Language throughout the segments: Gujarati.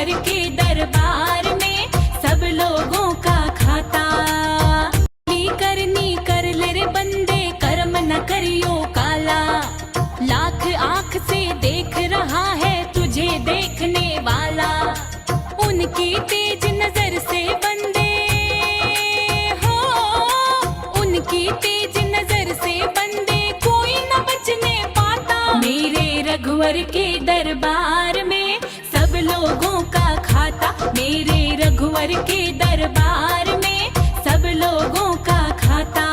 रघुवर के दरबार में सब लोगों का खाता। करनी कर ले रे बंदे, कर्म न करियो काला। लाख आंख से देख रहा है तुझे देखने वाला। उनकी तेज नजर से बंदे हो, उनकी तेज नजर से बंदे कोई न बचने पाता। मेरे रघुवर के दरबार में सब लोगों का खाता। मेरे रघुवर के दरबार में सब लोगों का खाता।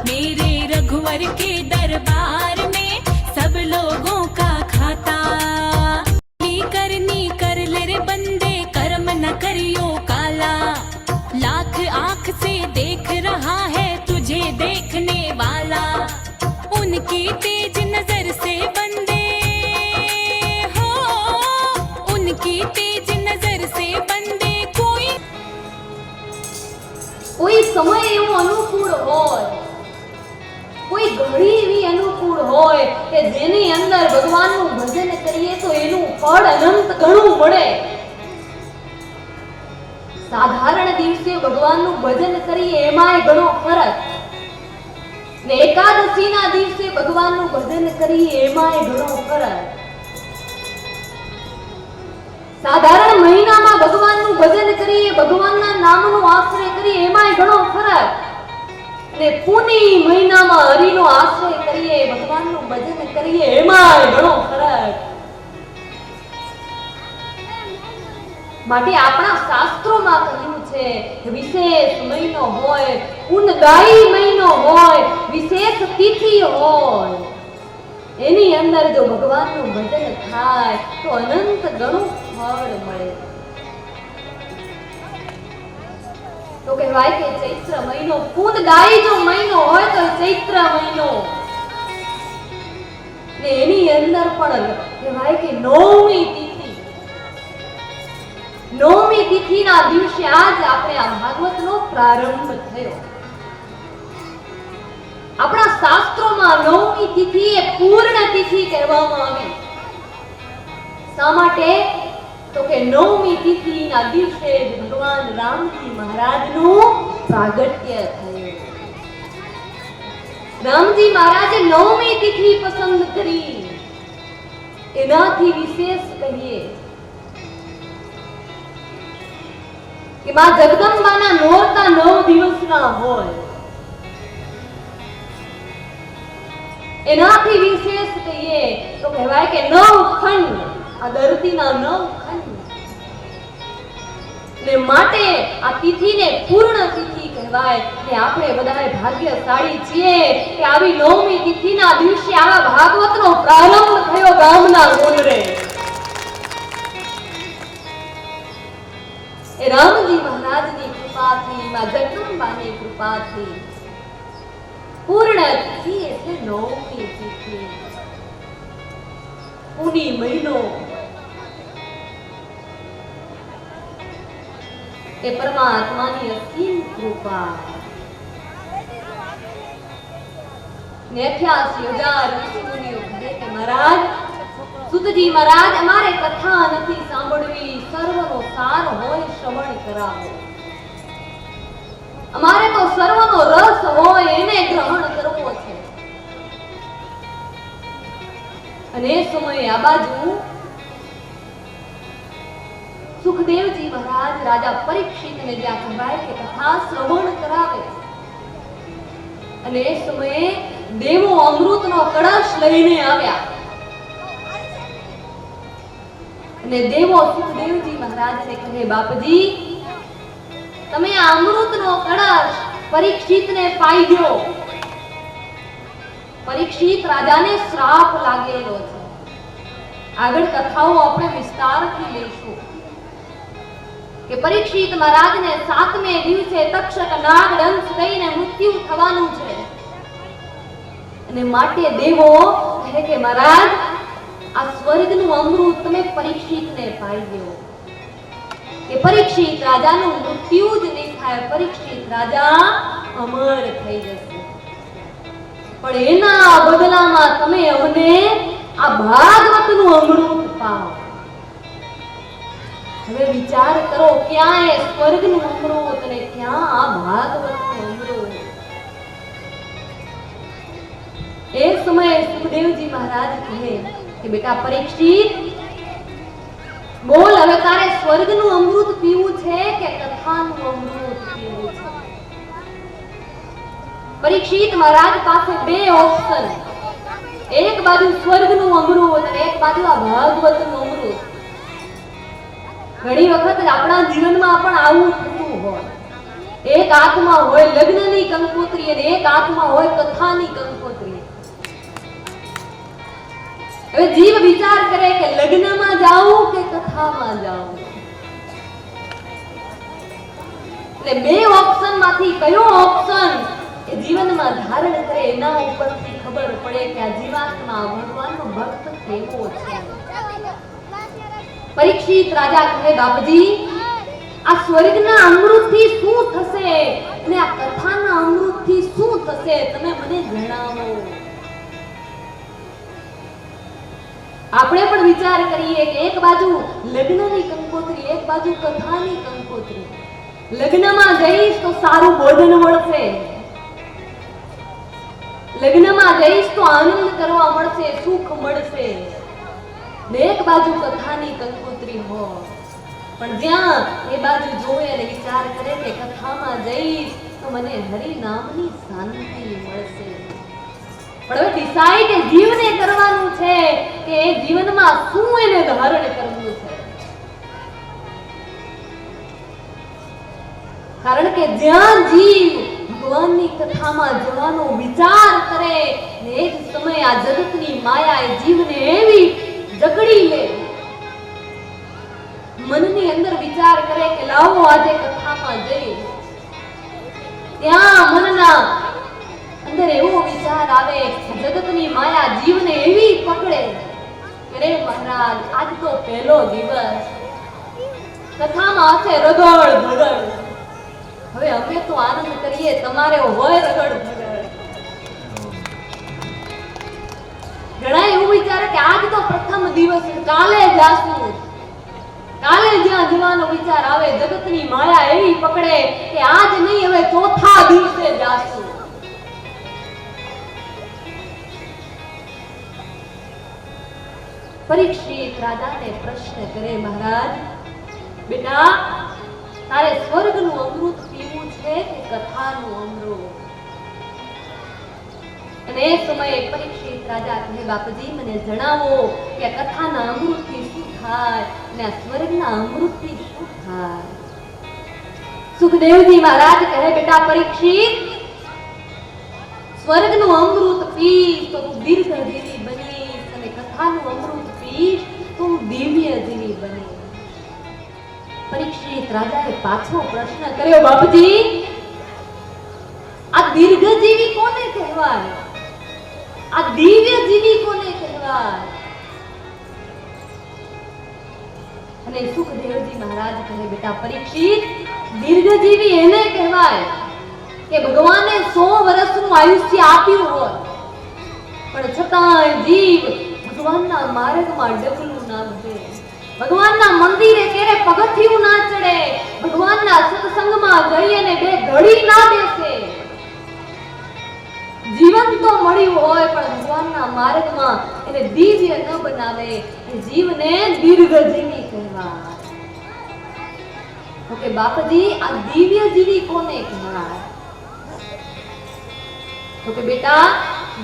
मेरे रघुवर के दरबार में सब लोगों का खाता। करनी कर ले रे बंदे, कर्म न करियो काला। लाख आंख से देख रहा है तुझे देखने वाला। उनकी तेज नजर से बंदे हो, उनकी तेज नजर से बंदे कोई समय एवं अनुकूल होय, कोई घड़ी एवी अनुकूल होय के जेनी अंदर भगवानનું ભજન કરીએ તો એનું ફળ અનંત ઘણું મળે। સાધારણ દિવસે ભગવાનનું ભજન કરીએ એમાંય ઘણો ફરક, ને એકાદશીના દિવસે ભગવાનનું ભજન કરીએ એમાંય ઘણો ફરક। સાધારણ મહિનામાં ભગવાનનું ભજન કરીએ, ભગવાનના નામનો આશ્રય કરીએ એમાંય ઘણો ફરક, ને પૂની મહિનામાં હરિનો આશ્રય કરીએ, ભગવાનનું ભજન કરીએ એમાંય ઘણો ફરક। માટે આપણા શાસ્ત્રોમાં કહ્યું છે કે વિશેષ મહિનો હોય, ઉનદાયી મહિનો હોય, વિશેષ તિથિ હોય, એની અંદર જો ભગવાનનું ભજન થાય તો અનંત ઘણું ફળ મળે। તો કહેવાય કે ચૈત્ર મહિનો પૂનદાયી જો મહિનો હોય તો ચૈત્ર મહિનો, ને એની અંદર પણ કહેવાય કે નવમી તિથિ, નવમી તિથિના દિવસે આજ આપણે આ ભાગવતનો પ્રારંભ થયો। આપણા શાસ્ત્રોમાં નવમી તિથિ એ પૂર્ણ તિથિ કહેવામાં આવે। શા માટે? તો કે નવમી તિથિના દિવસે ભગવાન રામજી મહારાજનું પ્રાગટ્ય થયું। રામજી મહારાજે નવમી તિથિ પસંદ કરી, એનાથી વિશેષ કહીએ કે માં જગદંબાના નોરતા 9 દિવસના હોય, એનાથી વિશેષ કહીએ તો કહેવાય કે 9 ખંડ, આ ધરતીના 9 ખંડ, ને માટે આ તિથિને પૂર્ણ તિથિ કહેવાય। ને આપણે બધાએ ભાગ્યશાળી છીએ કે આવી નવમી તિથિના દિવસે આવા ભાગવતનો પ્રારંભ થયો ગામના ગોંડરે। એ રામજી મહારાજની કૃપાથી, માં જગદંબાની કૃપાથી પૂર્ણ તિથિ એટલે નવમી તિથિ, પૂની મહિનો એ પરમાત્માની અસીમ કૃપા। 88,000 ઋષિમુનિઓ કહે કે મહારાજ, સુતજી મહારાજ, અમારે કથા નથી સાંભળવી, સર્વનો સાર હોય શ્રવણ કરાવો। અમારે તો સર્વનો રસ હોય એને ગ્રહણ કરવો છે। અને એ સમયે આ બાજુ સુખદેવજી મહારાજ રાજા પરીક્ષિતને જ્યાં કહેવાય કે કથા શ્રવણ કરાવે, અને એ સમયે દેવો અમૃતનો કળશ લઈને આવ્યા, અને દેવો સુખદેવજી મહારાજને કહે, બાપજી તમે આ અમૃતનો કળશ પરીક્ષિતને પાઈ દો। પરીક્ષિત રાજાને શ્રાપ લાગેલો છે। આગળ કથાઓ આપણે વિસ્તારથી લઈશું કે પરીક્ષિત મહારાજને 7મે દિવસે તક્ષક નાગ દંશ થઈને મૃત્યુ થવાનું છે, અને માટે દેવો કહે કે મહારાજ આ સ્વર્ગનું અમૃત તમે પરીક્ષિતને પાઈ દો, કે પરીક્ષિત રાજાનું મૃત્યુ જ નહીં થાય, પરીક્ષિત રાજા અમર થઈ જશે, પણ એના બદલામાં તમે અમને આ ભાગવતનું અમૃત પાઓ। હવે વિચાર કરો, ક્યાં એ સ્વર્ગનું અમૃત અને ક્યાં આ ભાગવતનું અમૃત. એ સમયે સુખદેવજી મહારાજ કહે કે બેટા પરીક્ષિત, બોલ હવે તારે સ્વર્ગનું અમૃત પીવું છે કે કથાનું અમૃત પીવું છે? પરીક્ષિત મહારાજ પાસે બે ઓપ્શન, એક બાજુ સ્વર્ગનું અમૃત અને એક બાજુ આ ભાગવતનું અમૃત. ઘણી વખત આપણા જીવનમાં પણ આવું થતું હોય. એક હાથમાં હોય લગ્નની કંકોત્રી અને એક હાથમાં હોય કથાની કંકોત્રી. હવે જીવ વિચાર કરે કે લગ્નમાં જાવું કે કથામાં જાવું. એટલે બે ઓપ્શન માંથી કયો ઓપ્શન એ જીવનમાં ધારણ કરે એના ઉપરથી ખબર પડે કે આ જીવાત્મા ભગવાનનો ભક્ત કેવો છે. પરીક્ષિત રાજા કહે, બાપજી, આ સ્વર્ગના અમૃતથી શું થશે અને આ કથાના અમૃતથી શું થશે, તમે મને જણાવો. આપણે પણ વિચાર કરીએ કે એક બાજુ લગ્નની કંકોત્રી, એક બાજુ કથાની કંકોત્રી. લગ્નમાં જઈશ તો સારું ભોજન મળશે, લગ્નમાં જઈશ તો આનંદ કરવા મળશે, સુખ મળશે. ને એક બાજુ કથાની કંકોત્રી હોય, પણ જ્યાં એ બાજુ જોવે અને વિચાર કરે કે કથામાં જઈશ તો મને હરિ નામની શાંતિ મળશે. પણ હવે ડિસાઈડ જીવને કરવાનું છે કે એ જીવનમાં શું એને ધારણ કરવું છે. કારણ કે જ્યાં જીવ ભગવાનની કથામાં જવાનો વિચાર કરે ને એ જ સમયે આ જગતની માયા એ જીવને એવી જકડી લે, મનની અંદર વિચાર કરે કે લાવો આજે કથામાં જઈ. ત્યાં મનના અંદર એવો વિચાર આવે, જગતની માયા જીવને એવી પકડે કે રે મહારાજ, આજ તો પહેલો દિવસ, કથામાં હશે રગડ ભગડ, હવે અમે તો આનંદ કરીએ, તમારે હોય રગડ ભગડ. ઘણા એવું વિચારે કે આજ તો પ્રથમ દિવસ, કાલે જાશું. કાલે જ્યાં જવાનો વિચાર આવે, જગતની માયા એવી પકડે કે આજ નહીં, હવે ચોથા દિવસે જાશું. પરીક્ષિત રાજાને પ્રશ્ન કરે, મહારાજ, બેટા, તારે સ્વર્ગનું અમૃત પીવું છે કે કથાનું અમૃત? અને એ સમયે પરીક્ષિત રાજા કહે, બાપજી, મને જણાવો કે કથાના અમૃતથી શું થાય અને આ સ્વર્ગના અમૃતથી શું થાય. સુખદેવજી મહારાજ કહે, બેટા પરીક્ષિત, સ્વર્ગનું અમૃત પીશ તો તું દીર્ઘજીવી બનીશ અને કથાનું અમૃત પીશ તો દિવ્ય જીવી બનીશ. પરીક્ષિત રાજાએ પાછો પ્રશ્ન કર્યો, બાપજી, આ દીર્ઘજીવી કોને કહેવાય? આ દિવ્ય જીવી કોને કહેવાય? અને સુખદેવજી મહારાજ કહે, બેટા પરીક્ષિત, દીર્ઘજીવી એને કહેવાય કે ભગવાને 100 વર્ષનું આયુષ્ય આપ્યું હોય પણ છતાંય જીવ ભગવાનના માર્ગમાં ડગલું ના ભરે, ભગવાનના મંદિરે કેરે પગથિયું ના ચડે, ભગવાનના સત્સંગમાં જઈ અને બે ઘડી ના બેસે. જીવન તો મળ્યું હોય પણ ભગવાનના માર્ગમાં એને દિવ્ય ન બનાવે, એ જીવને દીર્ઘજીવી કહેવાય. તો કે બાપજી, આ દિવ્ય જીવી કોને કહેવાય? તો કે બેટા,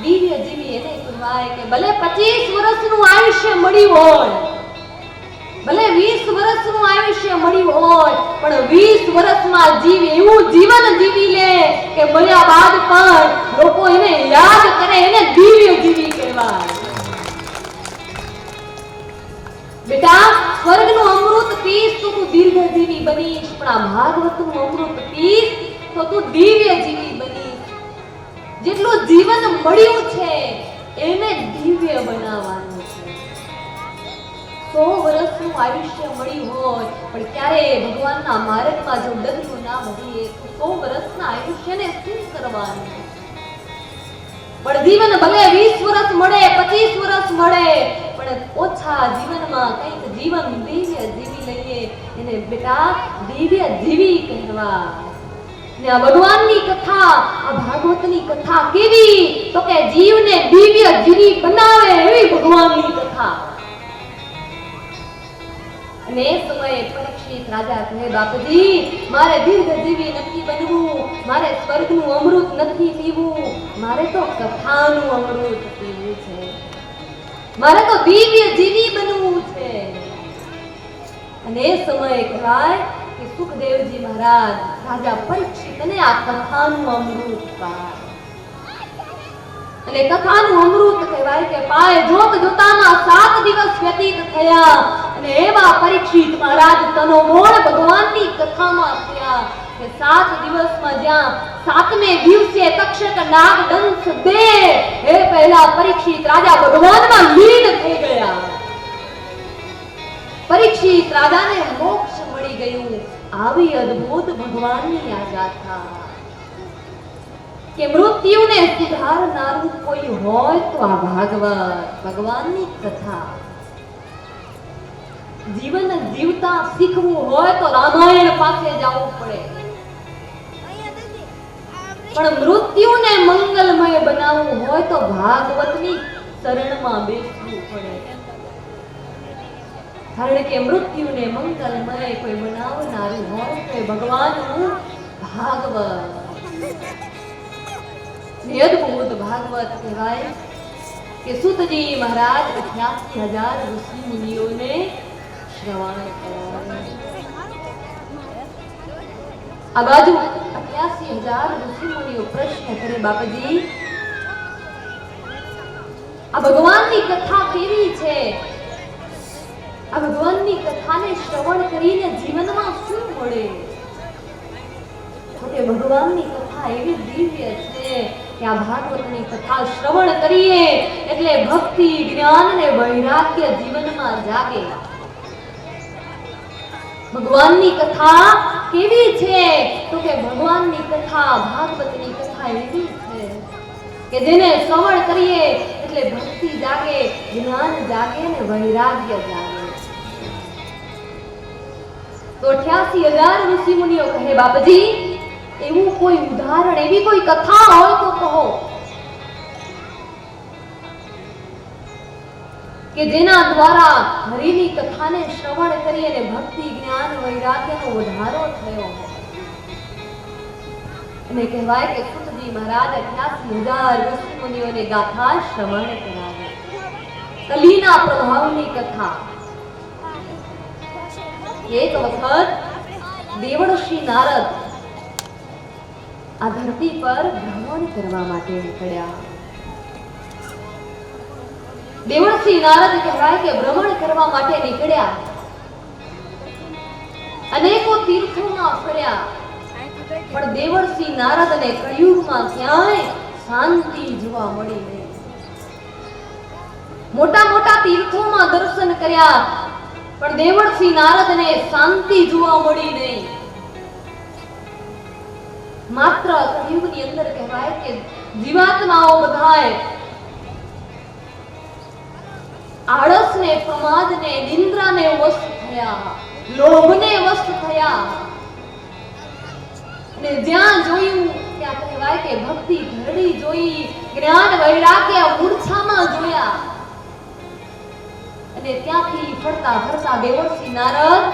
દિવ્ય જીવી એને કહેવાય કે ભલે 25 વર્ષનું આયુષ્ય મળ્યું હોય, ભલે 20 વર્ષનું આયુષ્ય મળ્યું હોય, પણ 20 વર્ષમાં જીવ એવું જીવન જીવી લે કે મર્યા બાદ પણ લોકો એને યાદ કરે, એને દિવ્ય જીવી કહેવાય. બેટા, સ્વર્ગનું અમૃત પીશ તો તું દીર્ઘજીવી બનીશ, પણ આ ભાગવતનું અમૃત પીશ તો તું દિવ્ય જીવી બનીશ. જેટલું જીવન મળ્યું છે એને દિવ્ય બનાવવાનું છે. 100 વર્ષનું આયુષ્ય મળ્યું હોય પણ ક્યારે ભગવાનના માર્ગમાં જો ડગલું ના ભરીએ તો 100 વર્ષના આયુષ્યને શું કરવાનું? પણ જીવન ભલે 20 વર્ષ મળે, 25 વર્ષ મળે, પણ પણ ઓછા જીવનમાં કંઈક જીવન દિવ્ય જીવી લઈએ એને બેટા દિવ્ય જીવી કહેવા. ને આ ભગવાનની કથા, આ ભાગવતની કથા કેવી? તો કે જીવને દિવ્ય જીવી બનાવે એવી ભગવાનની કથા. અને એ સમયે પરીક્ષિત રાજા કહે, બાપજી મારે દીર્ઘજીવી નથી બનવું, મારે સ્વર્ગનું અમૃત નથી પીવું, મારે તો કથાનું અમૃત પીવું છે, મારે તો દિવ્ય જીવી બનવું છે. અને એ સમયે કહેવાય કે સુખદેવજી મહારાજ રાજા પરીક્ષિતને આ કથાનું અમૃત પાય. અને કથાનું અમૃત કહેવાય કે પાય જોત જોતામાં 7 દિવસ વ્યતીત થયા. અને એવા પરીક્ષિત મહારાજ તનોમોણ ભગવાનની કથામાં થયા કે 7 દિવસમાં જ્યાં 7મે દિવસે તક્ષક નાગ દંશ દે એ પહેલા પરીક્ષિત રાજા ભગવાનમાં લીન થઈ ગયા. પરીક્ષિત રાજાને મોક્ષ મળી ગયું. આવી અદ્ભુત ભગવાનની આ ગાથા કે મૃત્યુને સુધારનારું કોઈ હોય તો આ ભાગવત ભગવાનની કથા. જીવન જીવતા શીખવું હોય તો રામાયણ પાસે જવું પડે, પણ મૃત્યુને મંગલમય બનાવવું હોય તો ભાગવતની શરણમાં બેસવું પડે. કારણ કે મૃત્યુને મંગલમય કોઈ બનાવનારું હોય તો ભગવાનનું ભાગવત. અદ્ભુત ભાગવત કહેવાય કે સુતજી મહારાજ 88,000 ઋષિ મુનિઓને શ્રવણ કરાવે. આ બાજુ 88,000 ઋષિ મુનિઓ પ્રશ્ન કરે, બાપજી આ ભગવાનની કથા કેવી છે? આ ભગવાનની કથાને શ્રવણ કરીને જીવનમાં શું મળે? તો કે ભગવાનની કથા એવી દિવ્ય છે કે આ ભાગવતની કથા શ્રવણ કરીએ એટલે ભક્તિ, જ્ઞાન અને વૈરાગ્ય જીવનમાં જાગે. ભગવાનની કથા કેવી છે? તો કે ભગવાનની કથા, ભાગવતની કથા એવી છે કે જેને શ્રવણ કરીએ એટલે ભક્તિ જાગે, જ્ઞાન જાગે અને વૈરાગ્ય જાગે. તો 88,000 ઋષિ મુનિઓ કહે, બાપજી એવું કોઈ ઉદાહરણ, એવી કોઈ કથા હોય તો કહો કે જેના દ્વારા હરિની કથાને શ્રવણ કરી અને ભક્તિ, જ્ઞાન, વૈરાગ્યનો વધારો થયો. અને કહેવાય કે સુતજી મહારાજ 88,000 ઋષિ મુનિઓને ગાથા શ્રવણ કરાવે. કલીના પ્રભાવની કથા. એક વખત દેવર્ષિ નારદ આ ધરતી પર ભ્રમણ કરવા માટે નીકળ્યા. દેવર્ષિ નારદ કહેવાય કે ભ્રમણ કરવા માટે નીકળ્યા. અનેકો તીર્થોમાં ફર્યા, પણ દેવર્ષિ નારદને કળિયુગમાં ક્યાંય શાંતિ જોવા મળી નહીં. મોટા મોટા તીર્થોમાં દર્શન કર્યા, પણ દેવર્ષિ નારદને શાંતિ જોવા મળી નહીં. માત્ર કળિયુગની અંદર કહેવાય કે જીવાત્માઓ બધાય આળસને, પ્રમાદને, નિંદ્રાને વશ થયા, લોભને વશ થયા. અને જ્યાં જોયું ત્યાં કહેવાય કે ભક્તિ ધરડી જોઈ, જ્ઞાન વૈરાગ્ય મૂર્છામાં જોયા. અને ત્યાંથી ફરતા ફરતા દેવર્ષિ નારદ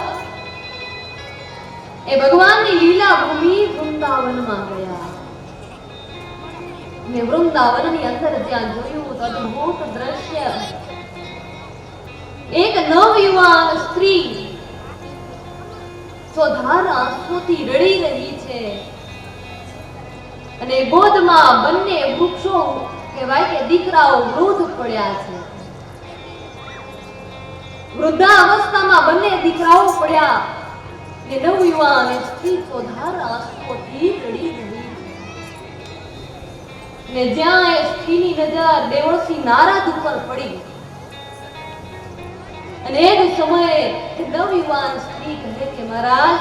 એ ભગવાનની લીલા ભૂમિ વૃંદાવનમાં ગયા. ને વૃંદાવનની અંદર જ્યાં જોયું તો અદ્ભુત દ્રશ્ય. એક નવયુવાન સ્ત્રી સ્વધાર આંસુથી રડી રહી છે અને ગોદમાં બંને વૃક્ષો કહેવાય કે દીકરાઓ વૃદ્ધ પડ્યા છે. વૃદ્ધાવસ્થામાં બંને દીકરાઓ પડ્યા ને નવયુવાન સ્ત્રી સ્વધાર આંસુથી રડી રહી છે. ને જ્યાં એ સ્ત્રીની નજર દેવર્ષિ નારદ ઉપર પડી અને એ જ સમયે નવયુવાન સ્ત્રી કહે કે મહારાજ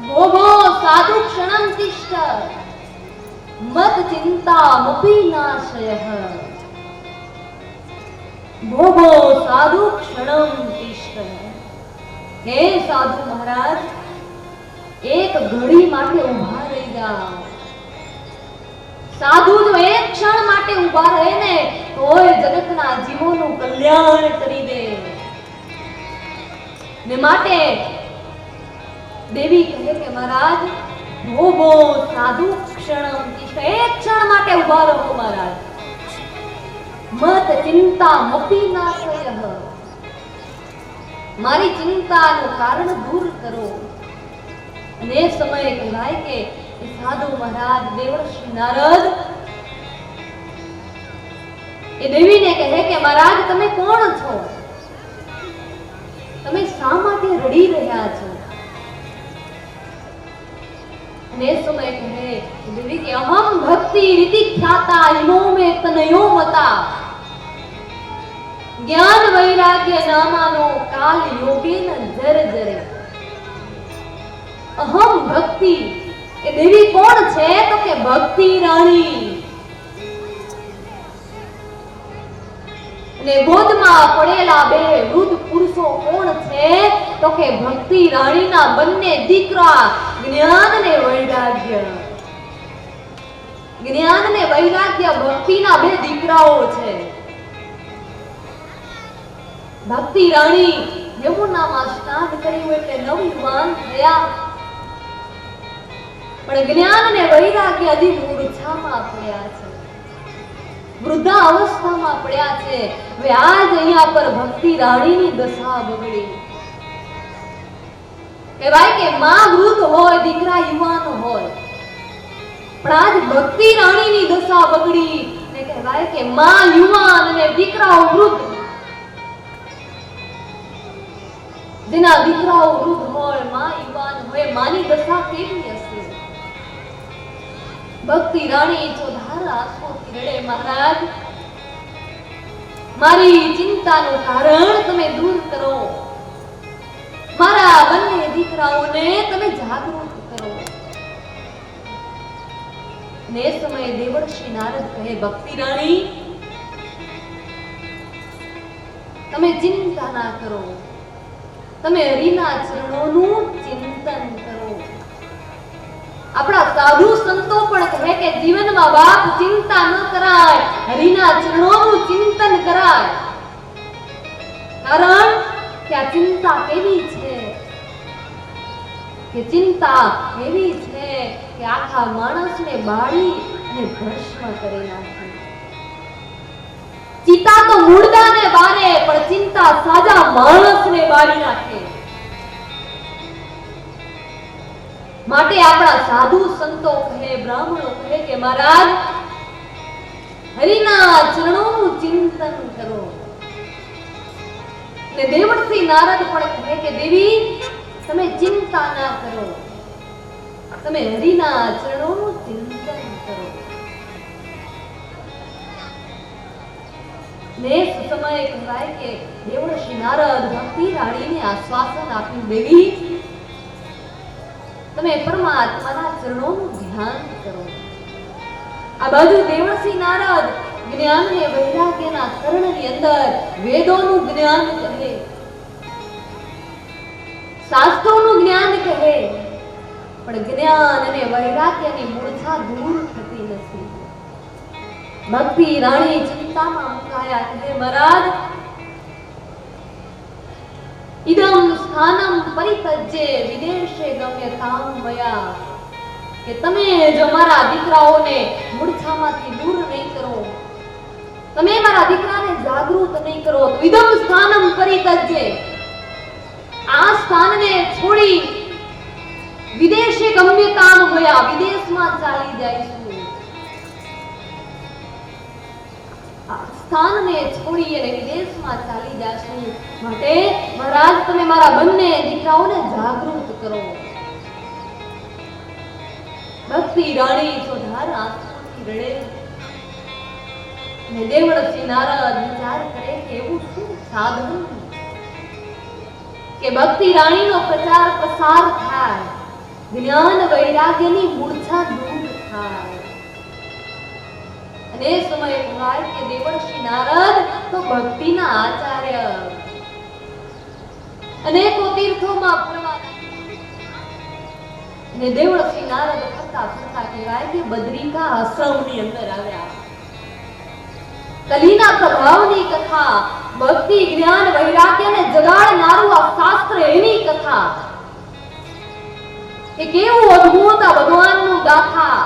ભોગો સાધુ ક્ષણમ તિષ્ઠ મત ચિંતા મપી નાશયઃ. ભોગો સાધુ ક્ષણમ તિષ્ઠ. હે સાધુ મહારાજ, એક ઘડી માટે ઊભા રહી જાઓ. સાધુ જો એક ક્ષણ માટે ઊભા રહે ને તોય જગતના જીવોનું કલ્યાણ કરી દે. ને માટે દેવી કહે કે મહારાજ ભોગો સાધુ ક્ષણમ તિષ્ઠ. એક ક્ષણ માટે ઊભા રહો મહારાજ. મત ચિંતા મપી નાશયઃ. મારી ચિંતાનું કારણ દૂર કરો. અને એ સમયે કહેવાય કે સાધુ મહારાજ દેવર્ષિ નારદ એ દેવીને કહે કે મહારાજ તમે કોણ છો? તમે શા માટે રડી રહ્યા છો? અને એ સમયે કહે દેવી કે અહમ ભક્તિ રીતિ ખ્યાતા ઇમો મે તનયો મતા જ્ઞાન વૈરાગ્ય નામાનો કાલ યોગેન જર્જરે. અહમ ભક્તિ એ દેવી કોણ છે? તો કે ભક્તિ રાણી. અને ગોદમાં પડેલા બે વૃદ્ધ પુરુષો કોણ છે? તો કે ભક્તિ રાણીના બંને દીકરા જ્ઞાન ને વૈરાગ્ય. જ્ઞાન ને વૈરાગ્ય ભક્તિના બે દીકરાઓ છે. ભક્તિ રાણી યમુનામાં સ્નાન કર્યું એટલે નવયુવાન થયા, પણ જ્ઞાન અને વૈરાગ્ય હજી મૂર્છામાં પડ્યા છે, વૃદ્ધા અવસ્થામાં પડ્યા છે. હવે આજ અહીંયા પર ભક્તિ રાણીની દશા બગડી. કહેવાય કે માં વૃદ્ધ હોય, દીકરા યુવાન હોય, પણ આજ ભક્તિ રાણીની દશા બગડી. ને કહેવાય કે માં યુવાન અને દીકરાઓ વૃદ્ધ. જેના દીકરાઓ વૃદ્ધ હોય, માં યુવાન હોય, માની દશા કેવી હશે? ભક્તિ રાણી ચોધાર આંસુઓથી રડે, મહારાજ મારી ચિંતાનું કારણ તમે દૂર કરો. મારા બંને દીકરાઓને તમે જાગૃત કરો. ને સમયે દેવર્ષિ નારદ કહે ભક્તિ રાણી તમે ચિંતા ના કરો, તમે હરિના ચરણોનું ચિંતન કરો. આપણા સાધુ સંતો પણ કહે કે જીવનમાં બાપ ચિંતા ન કરાય, હરિના ચરણોનું ચિંતન કરાય. કારણ કે આ ચિંતા કેવી છે? કે ચિંતા એવી છે કે આખા માણસને બાળી અને ભસ્મ કરી નાખે. ચિતા તો મૂળદાને બાળે, પણ ચિંતા સાજા માણસને બાળી નાખે. માટે આપણા સાધુ સંતો કહે, બ્રાહ્મણો કહે કે મહારાજ હરિના ચરણોનું ચિંતન કરો. ને દેવર્ષિ નારદ પણ કહે કે દેવી તમે ચિંતા ના કરો, તમે હરિના ચરણોનું ચિંતન કરો. ને સમયે કહેવાય કે દેવર્ષિ નારદ ભક્તિ રાણીને આશ્વાસન આપ્યું, દેવી તમે પરમાત્માના ચરણોનું ધ્યાન કરો. આ બાજુ દેવર્ષિ નારદ જ્ઞાન અને વૈરાગ્યના ચરણની અંદર વેદોનું જ્ઞાન કહે, શાસ્ત્રોનું જ્ઞાન કહે, પણ જ્ઞાન અને વૈરાગ્યની મૂર્છા દૂર થતી નથી. ભક્તિ રાણી ચિંતામાં મુકાયા, કહે મહારાજ ઇદમ સ્થાનમ પરિતજ્ય વિદેશે ગમ્યતામ મયા. કે તમે જો મારા દીકરાઓને મૂર્છામાંથી દૂર નહીં કરો, તમે મારા દીકરાને જાગૃત નહીં કરો, તો ઇદમ સ્થાનમ પરિતજ્ય, આ સ્થાનને છોડી વિદેશે ગમ્યતામ મયા, વિદેશમાં ચાલી જઈશું. સ્થાનને છોડી અને વિદેશમાં ચાલી જશું. માટે મહારાજ તમે મારા બંને દીકરાઓને જાગૃત કરો. ભક્તિ રાણી ચોધાર આંસુઓથી રડે. ને દેવર્ષિ નારદ વિચાર કરે કે એવું શું સાધન કે ભક્તિ રાણીનો પ્રચાર પ્રસાર થાય, જ્ઞાન વૈરાગ્યની મૂર્છા દૂર થાય. અને એ સમયે કહેવાય કે દેવર્ષિ નારદ તો ભક્તિના આચાર્ય, અનેકો તીર્થોમાં ફરવા અને દેવર્ષિ નારદ ફરતા ફરતા કહેવાય કે બદ્રિકા આશ્રમની અંદર આવ્યા. કલીના પ્રભાવની કથા, ભક્તિ જ્ઞાન વૈરાગ્યને જગાડનારું આ શાસ્ત્ર, એની કથા કે કેવું અદ્ભુત આ ભગવાનનું ગાથા.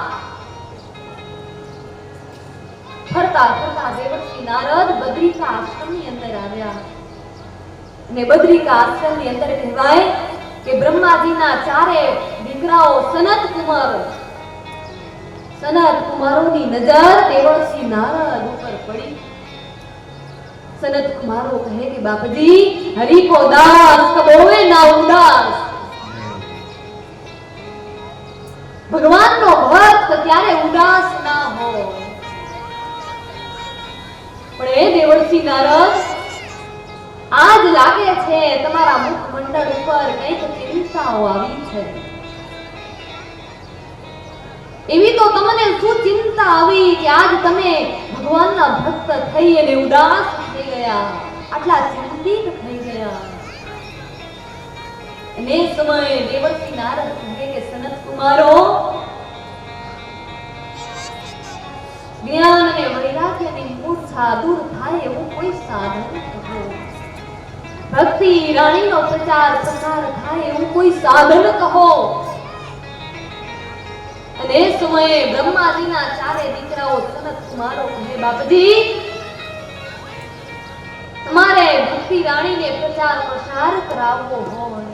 ફરતા ફરતા દેવર્ષિ નારદ બદ્રિકા આશ્રમની અંદર આવ્યા અને બદ્રિકા આશ્રમની અંદર કહેવાય કે બ્રહ્માજીના ચારે દીકરાઓ સનત કુમારોની નજર દેવર્ષિ નારદ ઉપર પડી. સનત કુમારો કહે કે બાપજી, હરિ કો દાસ કબોવે ના ઉદાસ. ભગવાનનો ભક્ત ક્યારે ઉદાસ ના હોય. પણ એ દેવર્ષિ નારદ, આજ લાગે છે તમારા મુખમંડળ ઉપર કંઈક ચિંતાઓ આવી છે. એવી તો તમને શું ચિંતા આવી કે આજ તમે ભગવાનના ભક્ત થઈ અને ઉદાસ થઈ ગયા, આટલા ચિંતિત થઈ ગયા? અને એ સમયે દેવર્ષિ નારદ કહે કે સનત કુમારો, જ્ઞાન અને વૈરાગ્યની મૂર્છા દૂર થાય એવું કોઈ સાધન કહો. ભક્તિ રાણીનો પ્રચાર પ્રસાર થાય એવું કોઈ સાધન કહો. અને એ સમયે બ્રહ્માજીના ચારે દીકરાઓ સનત કુમારો કહે, બાપજી, તમારે ભક્તિ રાણીને પ્રચાર પ્રસાર કરાવવો હોય,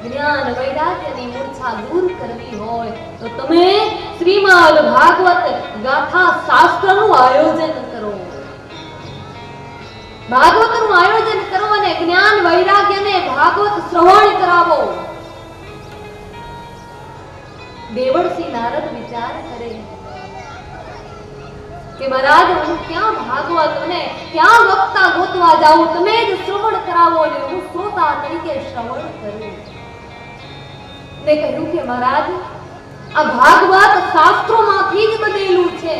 જ્ઞાન વૈરાગ્યની મૂર્છા દૂર કરવી હોય તો તમે શ્રીમદ ભાગવત ગાથા શાસ્ત્રનું આયોજન કરો. ભાગવતનું આયોજન કરો અને જ્ઞાન વૈરાગ્યને ભાગવત શ્રવણ કરાવો. દેવર્ષિ નારદ વિચાર કરે કે મહારાજ, હું ક્યાં ભાગવત અને ક્યાં વક્તા ગોતવા જાઉં? તમે જ શ્રવણ કરાવો ને હું શ્રોતા તરીકે શ્રવણ કરું. ને કહ્યું કે મહારાજ, આ ભાગવત શાસ્ત્રોમાંથી જ બનેલું છે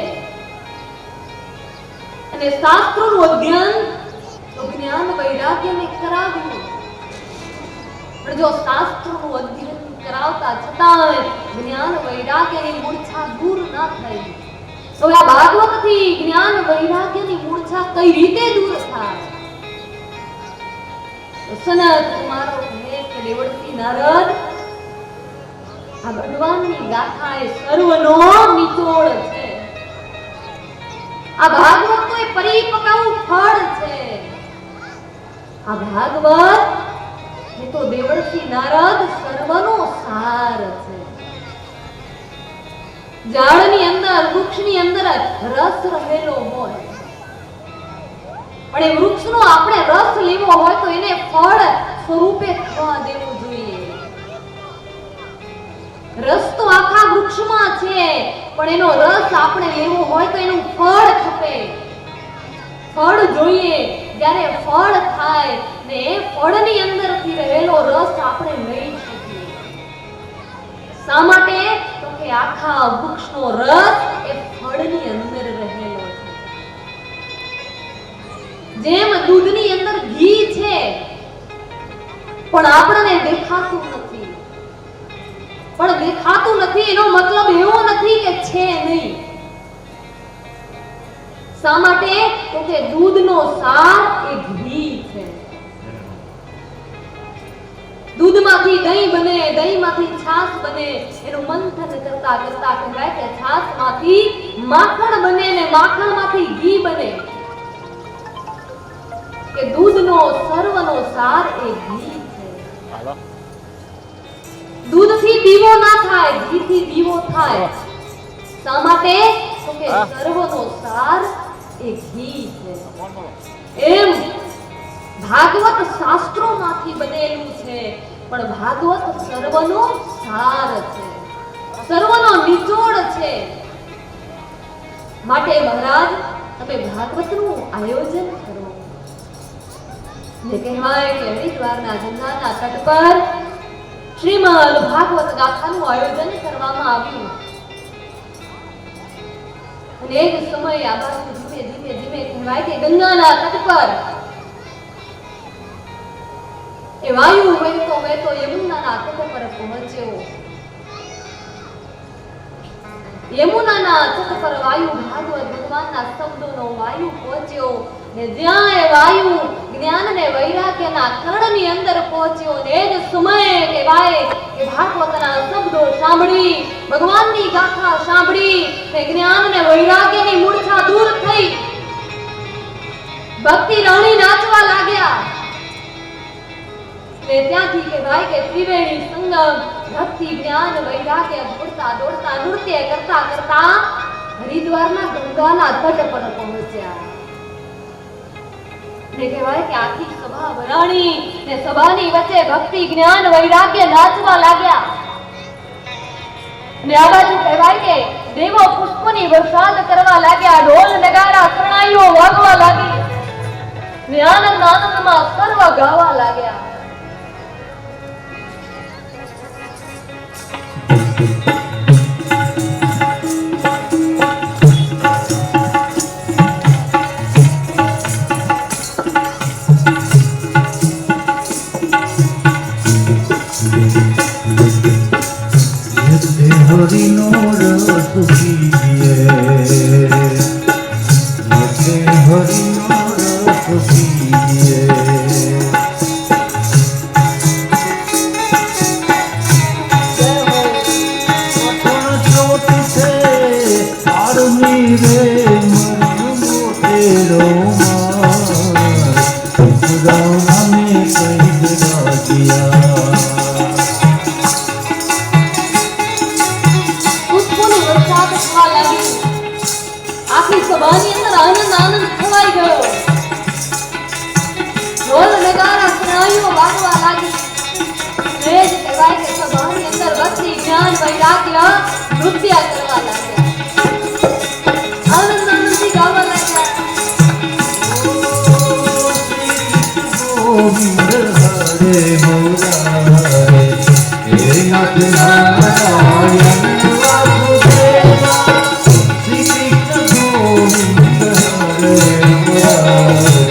અને શાસ્ત્રોનું અધ્યયન તો જ્ઞાન વૈરાગ્યને કરાવ્યું. પણ જો શાસ્ત્રોનું અધ્યયન કરાવતા છતાં જ્ઞાન વૈરાગ્યની મૂર્છા દૂર ના થઈ તો આ ભાગવતથી જ્ઞાન વૈરાગ્યની મૂર્છા કઈ રીતે દૂર થાય? સનત કુમારો કહે કે દેવર્ષિ નારદ, આ ભગવાનની ગાથા એ સર્વનો નિચોડ છે. આ ભાગવત તો એ પરિપક્વ ફળ છે. આ ભાગવત એ તો દેવર્ષિ નારદ સર્વનો સાર છે. ઝાડની અંદર, વૃક્ષની અંદર રસ રહેલો હોય, પણ એ વૃક્ષનો આપણે રસ લેવો હોય તો એને ફળ સ્વરૂપે થવા દેવું જોઈએ. રસ તો આખા વૃક્ષમાં છે, પણ એનો રસ આપણે લેવો હોય તો એનું ફળ ખપે. ફળ જોઈએ. જ્યારે ફળ થાય ને એ ફળની અંદરથી રહેલો રસ આપણે લઈ શકીએ. શા માટે? તો કે આખા વૃક્ષનો રસ એ ફળની અંદર રહેલો છે. જેમ દૂધની અંદર ઘી છે પણ આપણને દેખાતું નથી. પણ દેખાતું નથી એનો મતલબ એવો નથી કે છે નહીં. શા માટે? તો કે દૂધનો સાર એ ઘી છે. દૂધમાંથી દહીં બને, દહીંમાંથી છાશ બને, એનું મંથન કરતા કરતા કહેવાય કે છાશમાંથી માખણ બને ને માખણમાંથી ઘી બને. કે દૂધનો સર્વનો સાર એ ઘી છે. દૂધથી દીવો ના થાય, ઘીથી દીવો થાય. શા માટે? તો કે સર્વનો સાર એ ઘી છે. એમ ભાગવત શાસ્ત્રોમાંથી બનેલું છે, પણ ભાગવત સર્વનો સાર છે, સર્વનો નિચોડ છે. માટે મહારાજ, તમે ભાગવતનું આયોજન કરો. જે કહેવાય કે હરિદ્વારના ગંગાના તટ પર શ્રીમદ ભાગવત ગાથાનું આયોજન કરવામાં આવ્યું. અને એ જ સમયે આ બાજુ ધીમે ધીમે ધીમે કહેવાય કે ગંગાના તટ પર એ વાયુ વહેતો વહેતો યમુનાના તટ પર પહોંચ્યો. યમુનાના તટ પર વાયુ ભાગવત ભગવાનના શબ્દોનો વાયુ પહોંચ્યો ને જ્યાં એ વાયુ જ્ઞાન ને વૈરાગ્યના કણની અંદર પહોંચ્યો ને એ જ સમયે કહેવાય કે ભાગવતના શબ્દો સાંભળી ભગવાનની ગાથા સાંભળી ને જ્ઞાન ને વૈરાગ્યની મૂર્છા દૂર થઈ ભક્તિ રાણી નાચવા લાગ્યા ને ત્યાંથી કહેવાય કે ત્રિવેણી સંગમ ભક્તિ જ્ઞાન વૈરાગ્ય દોડતા દોડતા નૃત્ય કરતા કરતા હરિદ્વારના ગંગાના તટ પર પહોંચ્યા. ને કહેવાય કે આખી સભા ભરાણી ને સભાની વચ્ચે ભક્તિ જ્ઞાન વૈરાગ્ય નાચવા લાગ્યા. ને આ બાજુ કહેવાય કે દેવો પુષ્પની વરસાદ કરવા લાગ્યા, ઢોલ નગારા શરણાઈઓ વાગવા લાગી ને આનંદ આનંદમાં સર્વ ગાવા લાગ્યા. હરિનો રસ પીએ, હરિનો રસ પીએ. આખી સભાની અંદર આનંદ આનંદ છવાઈ ગયો. ઢોલ નગારા શરણાઈઓ વાગવા લાગી. એ જ કહેવાય કે સભાની અંદર ભક્તિ જ્ઞાન વૈરાગ્ય નૃત્ય કરવા લાગ્યા, આનંદ આનંદથી ગાવા લાગ્યા. ગોવિંદ હરે મુરારે હે નાથ નારાયણ વાસુદેવા. શ્રી કૃષ્ણ ગોવિંદ હરે મુરારે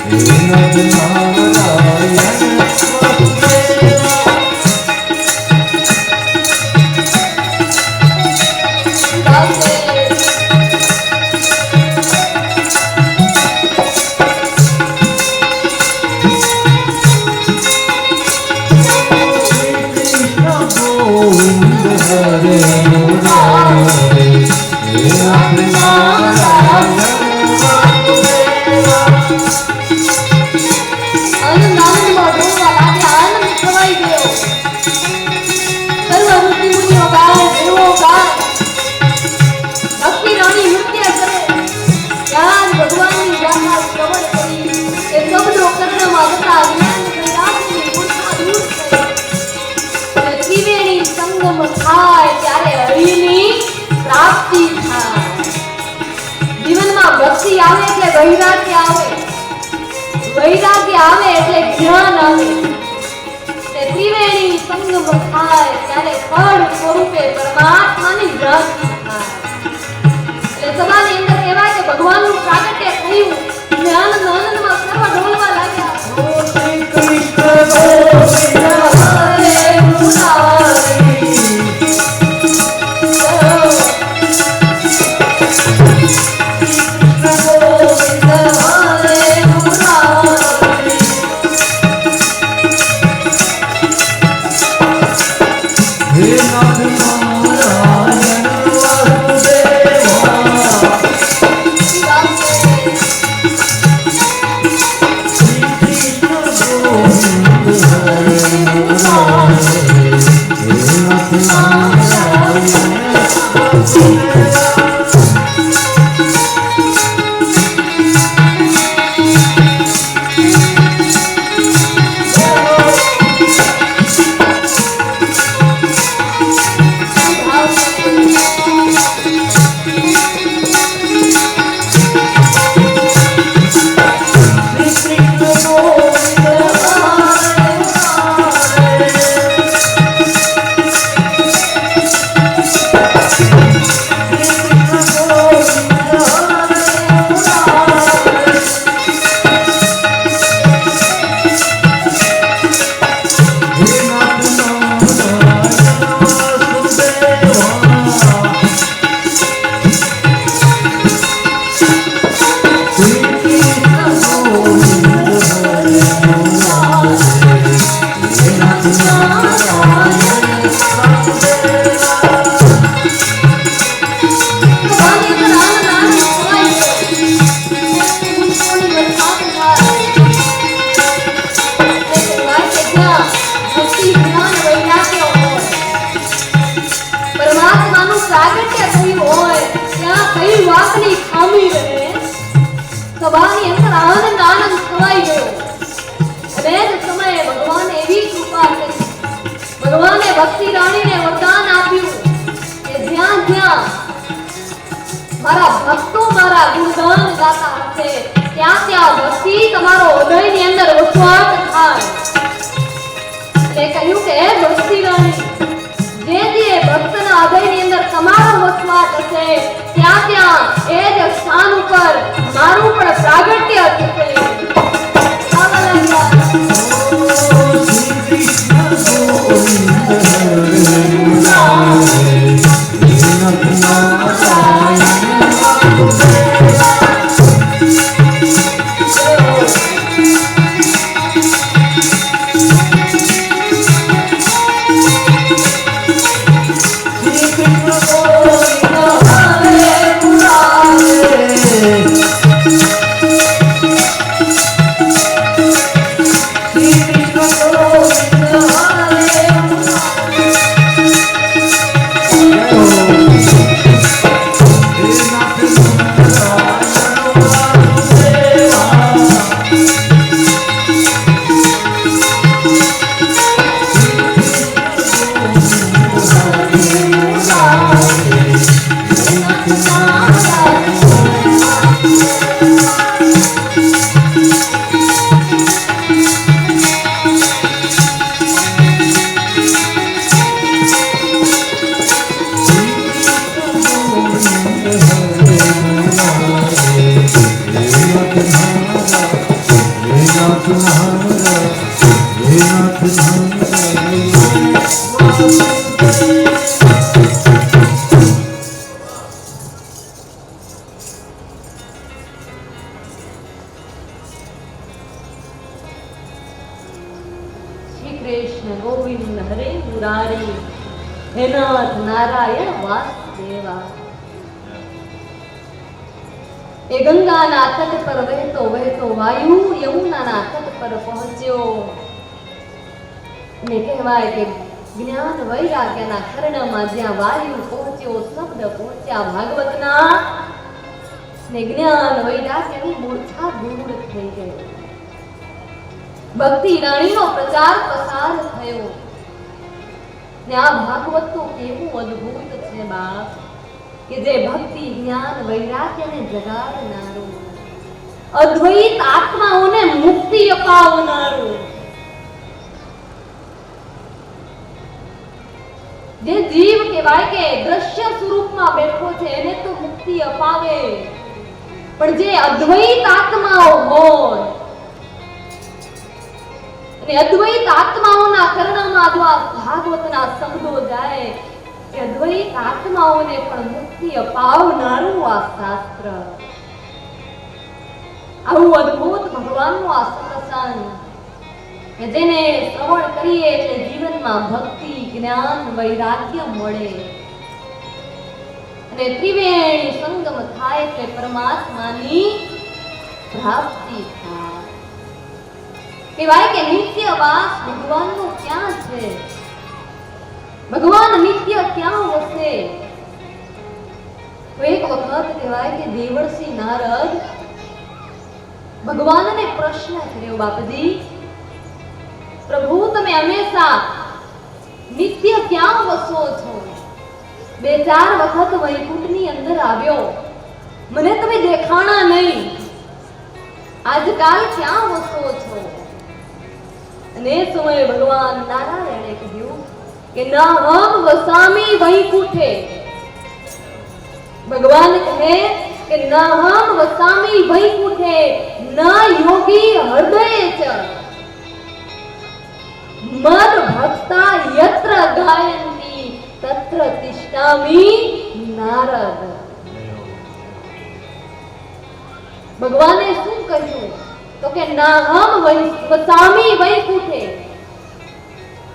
હે નાથ નારાયણ વાસુદેવા. ગાશે ગોવિંદ હરે મુરારે હે નાથ નારાયણ વાસુદેવા. આનંદ આનંદમાં ડોલવા લાગ્યા, આનંદ છવાઈ ગયો. સર્વ ઋષિ મુનિઓ ગાય, દેવો ગાય, ભક્તિ રાણી નૃત્ય કરે. ત્યાં જ ભગવાનની ગાથા શ્રવણ કરી એ શબ્દો કર્ણમાં જતા જ્ઞાન વૈરાગ્યની મૂર્છા દૂર થઈ. અને ત્રિવેણી સંગમ થાય ત્યારે હરિની પ્રાપ્તિ થાય. જીવનમાં ભક્તિ આવે એટલે વૈરાગ્ય આવે, વૈરાગ્ય આવે એટલે જ્ઞાન આવે. તે ત્રિવેણી સંગમ થાય ત્યારે ફળ સ્વરૂપે પરમાત્માની પ્રાપ્તિ થાય. એટલે સભાની અંદર કહેવાય કે ભગવાનનું પ્રાગટ્ય થયું ને આનંદ આનંદમાં સર્વ ઢોલવા લાગ્યા. શ્રી કૃષ્ણ ગોવિંદ હરે મુરારે હે નાથ નારાયણ વાસુદેવા. ભગવાને ભક્તિ રાણીને વરદાન આપ્યું કે જ્યાં જ્યાં મારા ભક્તો મારા ગુણગાન ગાતા હશે ત્યાં ત્યાં ભક્તિ તમારો હૃદયની અંદર વસવાટ થાય. એટલે કહ્યું કે હે ભક્તિ રાણી, જે જે ભક્તના હૃદયની અંદર તમારો વસવાટ હશે ત્યાં ત્યાં એ જ સ્થાન ઉપર મારું પણ પ્રાગટ્ય થશે. કૃષ્ણ ગોવિંદ હરે મુરારી હે નાથ નારાયણ વાસુદેવા. એ ગંગાના તટ પર વહેતો વહેતો વાયુ યમુનાના તટ પર પહોંચ્યો ને કહેવાય કે જ્ઞાન વૈરાગ્યના ખરડામાં જ્યાં વાયુ પહોંચ્યો, શબ્દ પહોંચ્યા ભાગવતના, ને જ્ઞાન વૈરાગ્યની મૂર્છા દૂર થઈ ગઈ. ભક્તિ રાણીનો પ્રચાર પ્રસાર થયો. ને આ ભાગવત તો કેવું અદ્ભુત છે બાપ, કે જે ભક્તિ જ્ઞાન વૈરાગ્યને જગાડનારું, અદ્વૈત આત્માઓને મુક્તિ અપાવનારું, જે જીવ કહેવાય કે દ્રશ્ય સ્વરૂપમાં બેઠો છે એને તો મુક્તિ અપાવે, પણ જે અદ્વૈત આત્માઓ હોય અને અદ્વૈત આત્માઓના કરણામાં જો આ ભાગવતના શબ્દો જાય, એ અદ્વૈત આત્માઓને પણ મુક્તિ અપાવનારું આ શાસ્ત્ર. આવું અદ્ભુત ભગવાનનું આ સત્સંગ કે જેને શ્રવણ કરીએ એટલે જીવનમાં ભક્તિ જ્ઞાન વૈરાગ્ય મળે અને ત્રિવેણી સંગમ થાય એટલે પરમાત્માની પ્રાપ્તિ થાય. કહેવાય કે નિત્ય વાસ ભગવાનનો ક્યાં છે? ભગવાન નિત્ય ક્યાં વસે? તો એક વખત કહેવાય કે દેવર્ષિ નારદ ભગવાનને પ્રશ્ન કર્યો, બાપજી પ્રભુ તમે હંમેશા નિત્ય ક્યાં વસો છો? 2-4 વખત વૈકુંઠની અંદર આવ્યો, મને તમે દેખાણા નહીં, આજકાલ ક્યાં વસો છો? અને એ સમયે ભગવાન નારાયણે કહ્યું કે ના હમ વસામી વૈકુંઠે. ભગવાન કહે કે ના હમ વસામી વૈકુંઠે ના યોગી હૃદયે ચ મદ ભક્તા યત્ર ગાયંતી તત્ર તિષ્ઠામિ નારદ. ભગવાને શું કહ્યું? તો કે નાહમ વસામી વૈકુંઠે,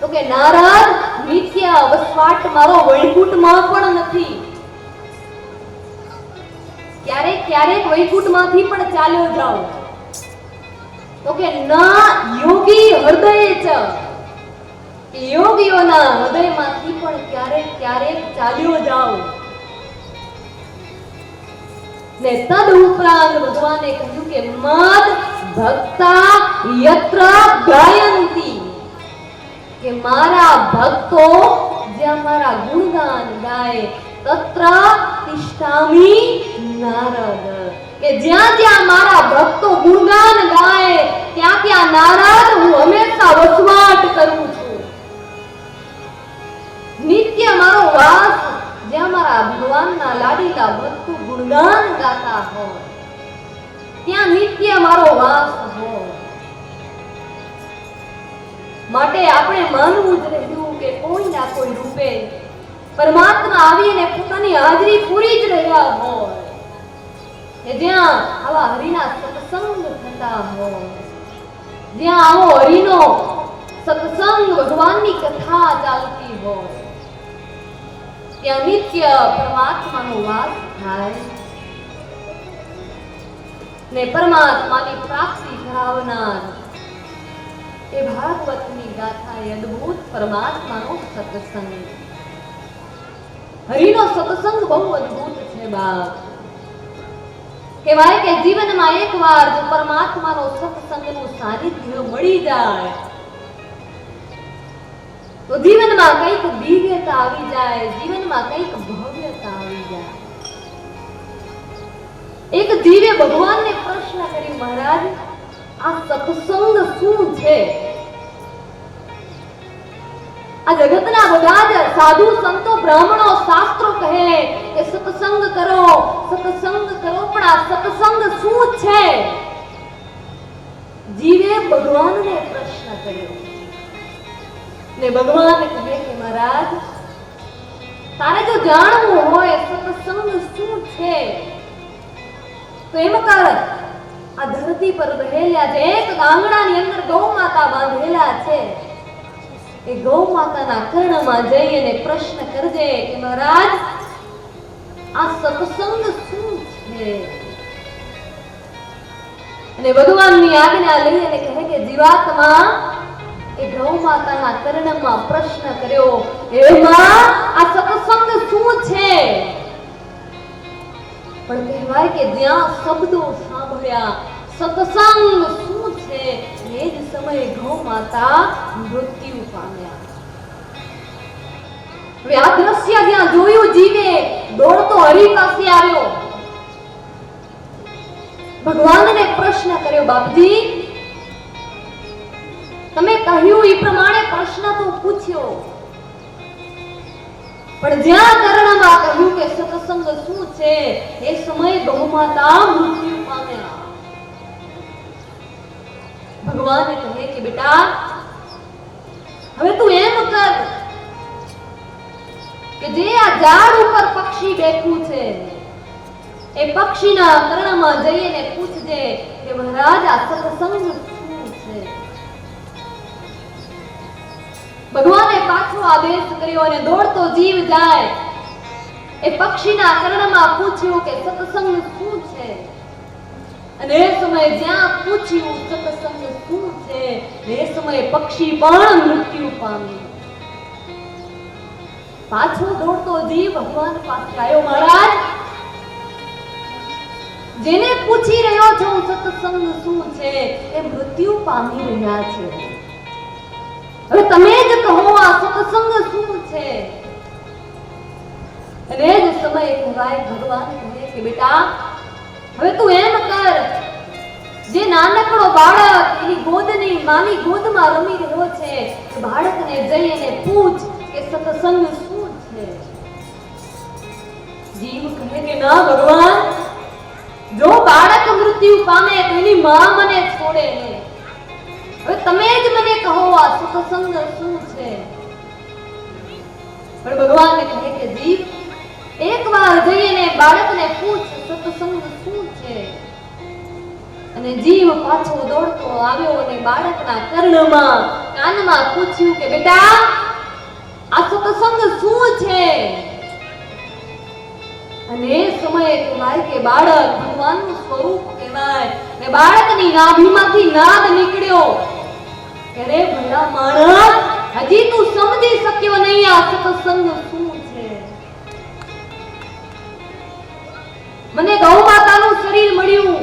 તો કે નારદ નિત્ય વસવાટ મારો વૈકુંઠમાં પણ નથી. ક્યારેક ક્યારેક વૈકુંઠમાંથી પણ ચાલ્યો જાઉં. તો કે ના યોગી હૃદયે ચ, યોગીઓના હૃદયમાંથી પણ ક્યારેક ક્યારેક ચાલ્યો જાઉં. ને તદ ઉપરાંત ભગવાને કહ્યું કે મદ ભક્તા યત્ર ગાયંતી, કે મારા ભક્તો જ્યાં મારા ગુણગાન ગાય તત્ર તિષ્ઠામિ નારદ, કે જ્યાં જ્યાં મારા ભક્તો ગુણગાન ગાય ત્યાં ત્યાં નારદ હું હંમેશા વસવાટ કરું છું. નિત્ય મારો વાસ જ્યાં મારા ભગવાનના લાડીલા ભક્તો ગુણગાન ગાતા હોય ત્યાં નિત્ય મારો વાસ હોય. માટે આપણે માનવું જ રહ્યું કે કોઈ ના કોઈ રૂપે પરમાત્મા આવીને પોતાની હાજરી પૂરી જ રહ્યા હોય, કે જ્યાં આવા હરિના સત્સંગ થતા હોય, જ્યાં આવો હરિનો સત્સંગ ભગવાનની કથા ચાલતી હોય ત્યાં નિત્ય પરમાત્માનો વાસ થાય ને પરમાત્માની પ્રાપ્તિ કરાવનાર એ ભાગવતની ગાથા એ અદ્ભુત પરમાત્માનો સત્સંગ. હરિનો સત્સંગ બહુ અદ્ભુત છે બાપ. કહેવાય કે જીવનમાં એકવાર જો પરમાત્માનો સત્સંગનું સાનિધ્ય મળી જાય તો જીવનમાં કંઈક દિવ્યતા આવી જાય, જીવનમાં કંઈક ભવ્યતા આવી જાય. એક જીવે ભગવાનને પ્રશ્ન કર્યો, મહારાજ આ સત્સંગ શું છે? આ જગતના બધા જ સાધુ સંતો બ્રાહ્મણો શાસ્ત્રો કહે કે સત્સંગ કરો, પણ આ સત્સંગ શું છે? જીવે ભગવાનને પ્રશ્ન કર્યો ને ભગવાન કહે કે મહારાજ તારે જો જાણવું હોય સત્સંગ શું છે તો એમ કર, આ ધરતી પર રહેલા જે એક આંગણાની અંદર ગૌ માતા બાંધેલા છે એ ગૌ માતાના કર્ણમાં જઈ અને પ્રશ્ન કરજે કે મહારાજ આ સત્સંગ શું છે? અને ભગવાનની આજ્ઞા લઈ અને કહે કે જીવાત્મા એ ગૌ માતાના કર્ણમાં પ્રશ્ન કર્યો, હે માં આ સત્સંગ શું છે? પણ કહેવાય કે જ્યાં શબ્દો સાંભળ્યા સત્સંગ શું છે એ જ સમયે ગૌ માતા મૃત્યુ પામ્યા. હવે આ દ્રશ્ય જ્યાં જોયું જીવે દોડતો હરિ પાસે આવ્યો, ભગવાનને પ્રશ્ન કર્યો, બાપજી તમે કહ્યું એ પ્રમાણે પ્રશ્ન તો પૂછ્યો પણ જ્યાં કર્ણમાં કહ્યું કે સત્સંગ શું છે એ સમયે ગૌ માતા મૃત્યુ પામ્યા. ભગવાન કહે કે બેટા હવે તું એમ કર કે જે આ ઝાડ ઉપર પક્ષી બેઠું છે એ પક્ષીના કર્ણમાં જઈને પૂછજે કે મહારાજ આ સત્સંગ શું છે? ભગવાને પાછો આદેશ કર્યો અને દોડતો જીવ જાય એ પક્ષીના કર્ણમાં પૂછ્યું કે સત્સંગ શું છે? અને એ સમયે જ્યાં પૂછ્યું સત્સંગ શું છે એ સમયે પક્ષી પણ મૃત્યુ પામ્યું. પાછો દોડતો જીવ ભગવાન પાસે આવ્યો, મહારાજ જેને પૂછી રહ્યો છો સત્સંગ શું છે એ મૃત્યુ પામી રહ્યા છે, હવે તમે જ કહો આ સત્સંગ શું છે? અને એ જ સમયે કહેવાય ભગવાન કહે કે બેટા હવે તું એમ કર, જે નાનકડો બાળક એની ગોદની માની ગોદમાં રમી રહ્યો છે એ બાળકને જઈ અને પૂછ કે સત્સંગ શું છે? જીવ કહે કે ના ભગવાન, જો બાળક મૃત્યુ પામે તો એની માં મને છોડે નહીં, હવે તમે જ મને કહો આ સત્સંગ શું છે? પણ ભગવાન કહે કે જીવ એકવાર જઈને બાળકને પૂછ સત્સંગ શું છે? અને જીવ પાછો દોડતો આવ્યો અને બાળકના કર્ણમાં કાનમાં પૂછ્યું કે બેટા આ સત્સંગ શું છે? અને એ સમયે કહેવાય કે બાળક ભગવાનનું સ્વરૂપ કહેવાય ને બાળકની નાભીમાંથી નાદ નીકળ્યો કે રે ભલા માણસ, હજી તું સમજી શક્યો નહીં આ સત્સંગ શું છે? મને ગૌ માતાનું શરીર મળ્યું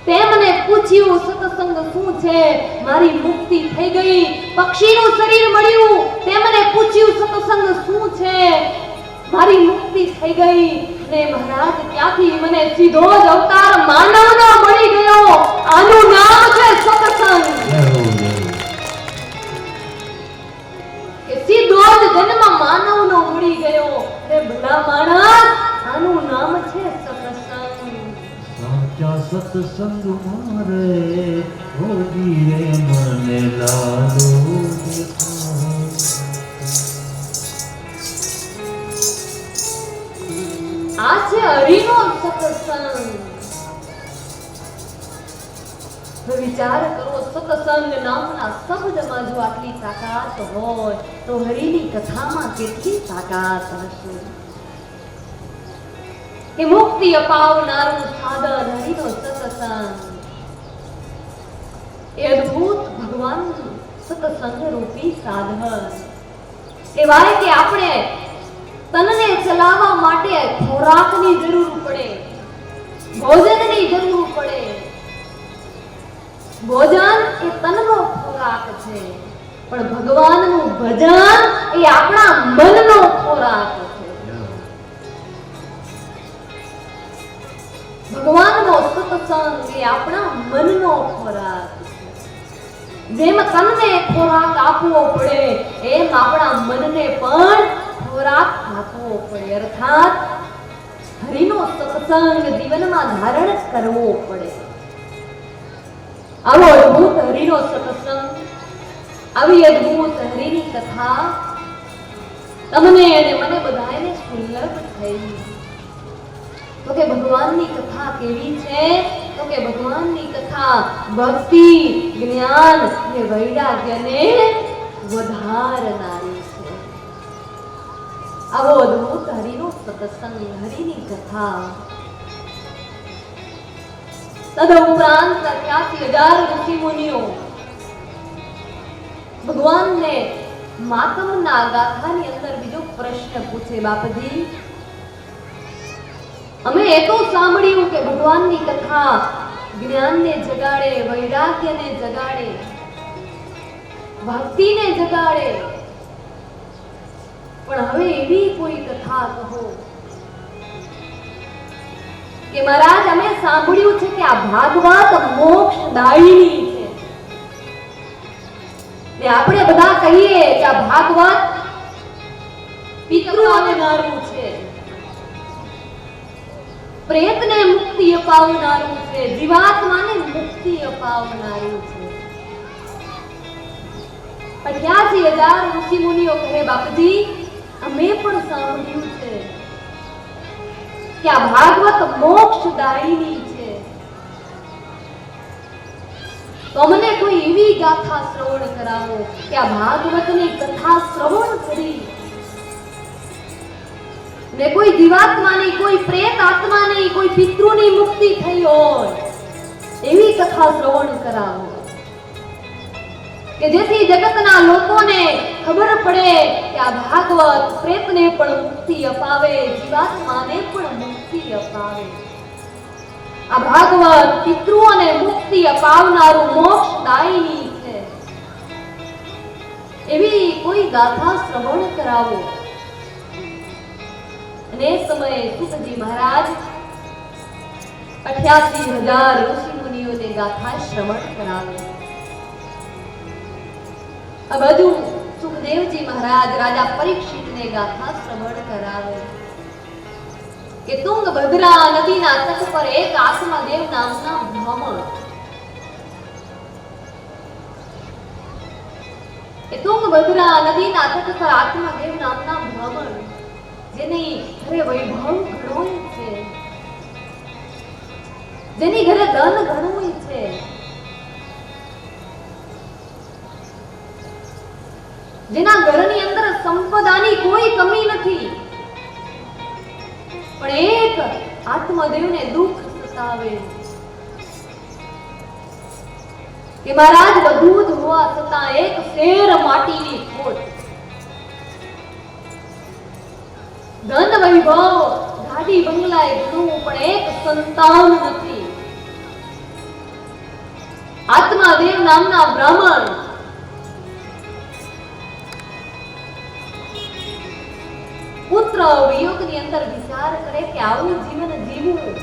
તે મને પૂછ્યું સત્સંગ શું છે? મારી મુક્તિ થઈ ગઈ. પક્ષીનું શરીર મળ્યું, તેમને પૂછ્યું સત્સંગ શું છે? મારી મુક્તિ થઈ ગઈ. ને મહારાજ ત્યાંથી મને સીધો જ અવતાર માનવનો મળી ગયો. આનું નામ છે સત્સંગ. કે સીધો જ જન્મ માનવનો મળી ગયો. રે ભલા માણસ, આનું નામ છે સત્સંગ. સાચા સત્સંગ મારે હોજી રે મને લાલો આ છે હરિનો સત્સંગ. તો વિચાર કરો, સત્સંગ નામના શબ્દમાં જો આટલી તાકાત હોય તો હરિની કથામાં કેટલી તાકાત હશે? કે મુક્તિ અપાવનારું સાધન હરિનો સત્સંગ. એ અદ્ભુત ભગવાન સત્સંગ રૂપી સાધન કહેવાય. કે આપણે તનને ચલાવવા માટે ખોરાકની જરૂર પડે, ભોજનની જરૂર પડે. ભોજન એ તનનો ખોરાક છે, પણ ભગવાનનું ભજન એ આપણા મનનો ખોરાક છે. ભગવાનનો સત્સંગ એ આપણા મનનો ખોરાક છે. જેમ તનને ખોરાક આપવો પડે એમ આપણા મનને પણ ખોરાક આપવો પડે. અર્થાત હરિનો સત્સંગ જીવનમાં ધારણ કરવો પડે. આવો અદ્ભુત હરિનો સત્સંગ, આવી અદ્ભુત હરિની કથા તમને અને મને બધાને સુલભ થઈ. તો કે ભગવાનની કથા કેવી છે? તો કે ભગવાનની કથા ભક્તિ, જ્ઞાન અને વૈરાગ્યને વધારનારી છે. આવો અદ્ભુત હરિનો સત્સંગ, હરિની કથા. તદુપરાંત 83,000 ઋષિ મુનિઓ ભગવાનને માતમના ગાથાની અંદર બીજો પ્રશ્ન પૂછે, બાપજી અમે એ તો સાંભળ્યું કે ભગવાનની કથા જ્ઞાનને જગાડે, વૈરાગ્યને જગાડે, ભક્તિને જગાડે, પણ હવે એવી કોઈ કથા કહો કે મહારાજ અમે સાંભળ્યું છે કે આ ભાગવત મોક્ષદાયિની છે. ને આપણે બધા કહીએ કે આ ભાગવત પિતૃઓનારું છે, પ્રેતને મુક્તિ અપાવનારું છે, જીવાત્માને મુક્તિ અપાવનારું છે. 88,000 ઋષિ મુનિઓ કહે, બાપજી અમે પણ સાંભળ્યું છે કે આ ભાગવત મોક્ષદાયિની છે. તો અમને કોઈ એવી ગાથા શ્રવણ કરાવો કે આ ભાગવતની કથા શ્રવણ કરી ને કોઈ જીવાત્માની, કોઈ પ્રેત આત્માની, કોઈ પિતૃની મુક્તિ થઈ હોય એવી કથા શ્રવણ કરાવો કે જેથી જગતના લોકોને ખબર પડે કે આ ભાગવત પ્રેતને પણ મુક્તિ અપાવે, જીવાત્માને પણ મુક્તિ અપાવે. આ ભાગવત પિતૃઓને મુક્તિ અપાવનારું મોક્ષદાયિની છે. એવી કોઈ ગાથા શ્રવણ કરાવો. અને એ સમયે સુખજી મહારાજ 88,000 ઋષિ મુનિઓને ગાથા શ્રવણ કરાવે. આ બાજુ સુખદેવજી મહારાજ રાજા પરીક્ષિતને ગાથા શ્રવણ કરાવે કે તુંગભદ્રા નદીના તટ પર એક આત્માદેવ નામના બ્રાહ્મણ, એ તુંગભદ્રા નદીના તટ પર આત્માદેવ નામના બ્રાહ્મણ જેની ઘરે વૈભવ ઘણું છે, જેની ઘરે ધન ઘણું છે, જેના ઘરની અંદર સંપદાની કોઈ કમી નથી, પણ એક આત્મદેવને દુઃખ સતાવે કે મહારાજ બધું જ હોવા છતાં એક શેર માટીની ખોટ, ધન વૈભવ ગાડી બંગલાએ ઘણું પણ એક સંતાન નથી. આત્માદેવ નામના બ્રાહ્મણ પુત્ર વિયોગની અંદર વિચાર કરે કે આવું જીવન જીવવું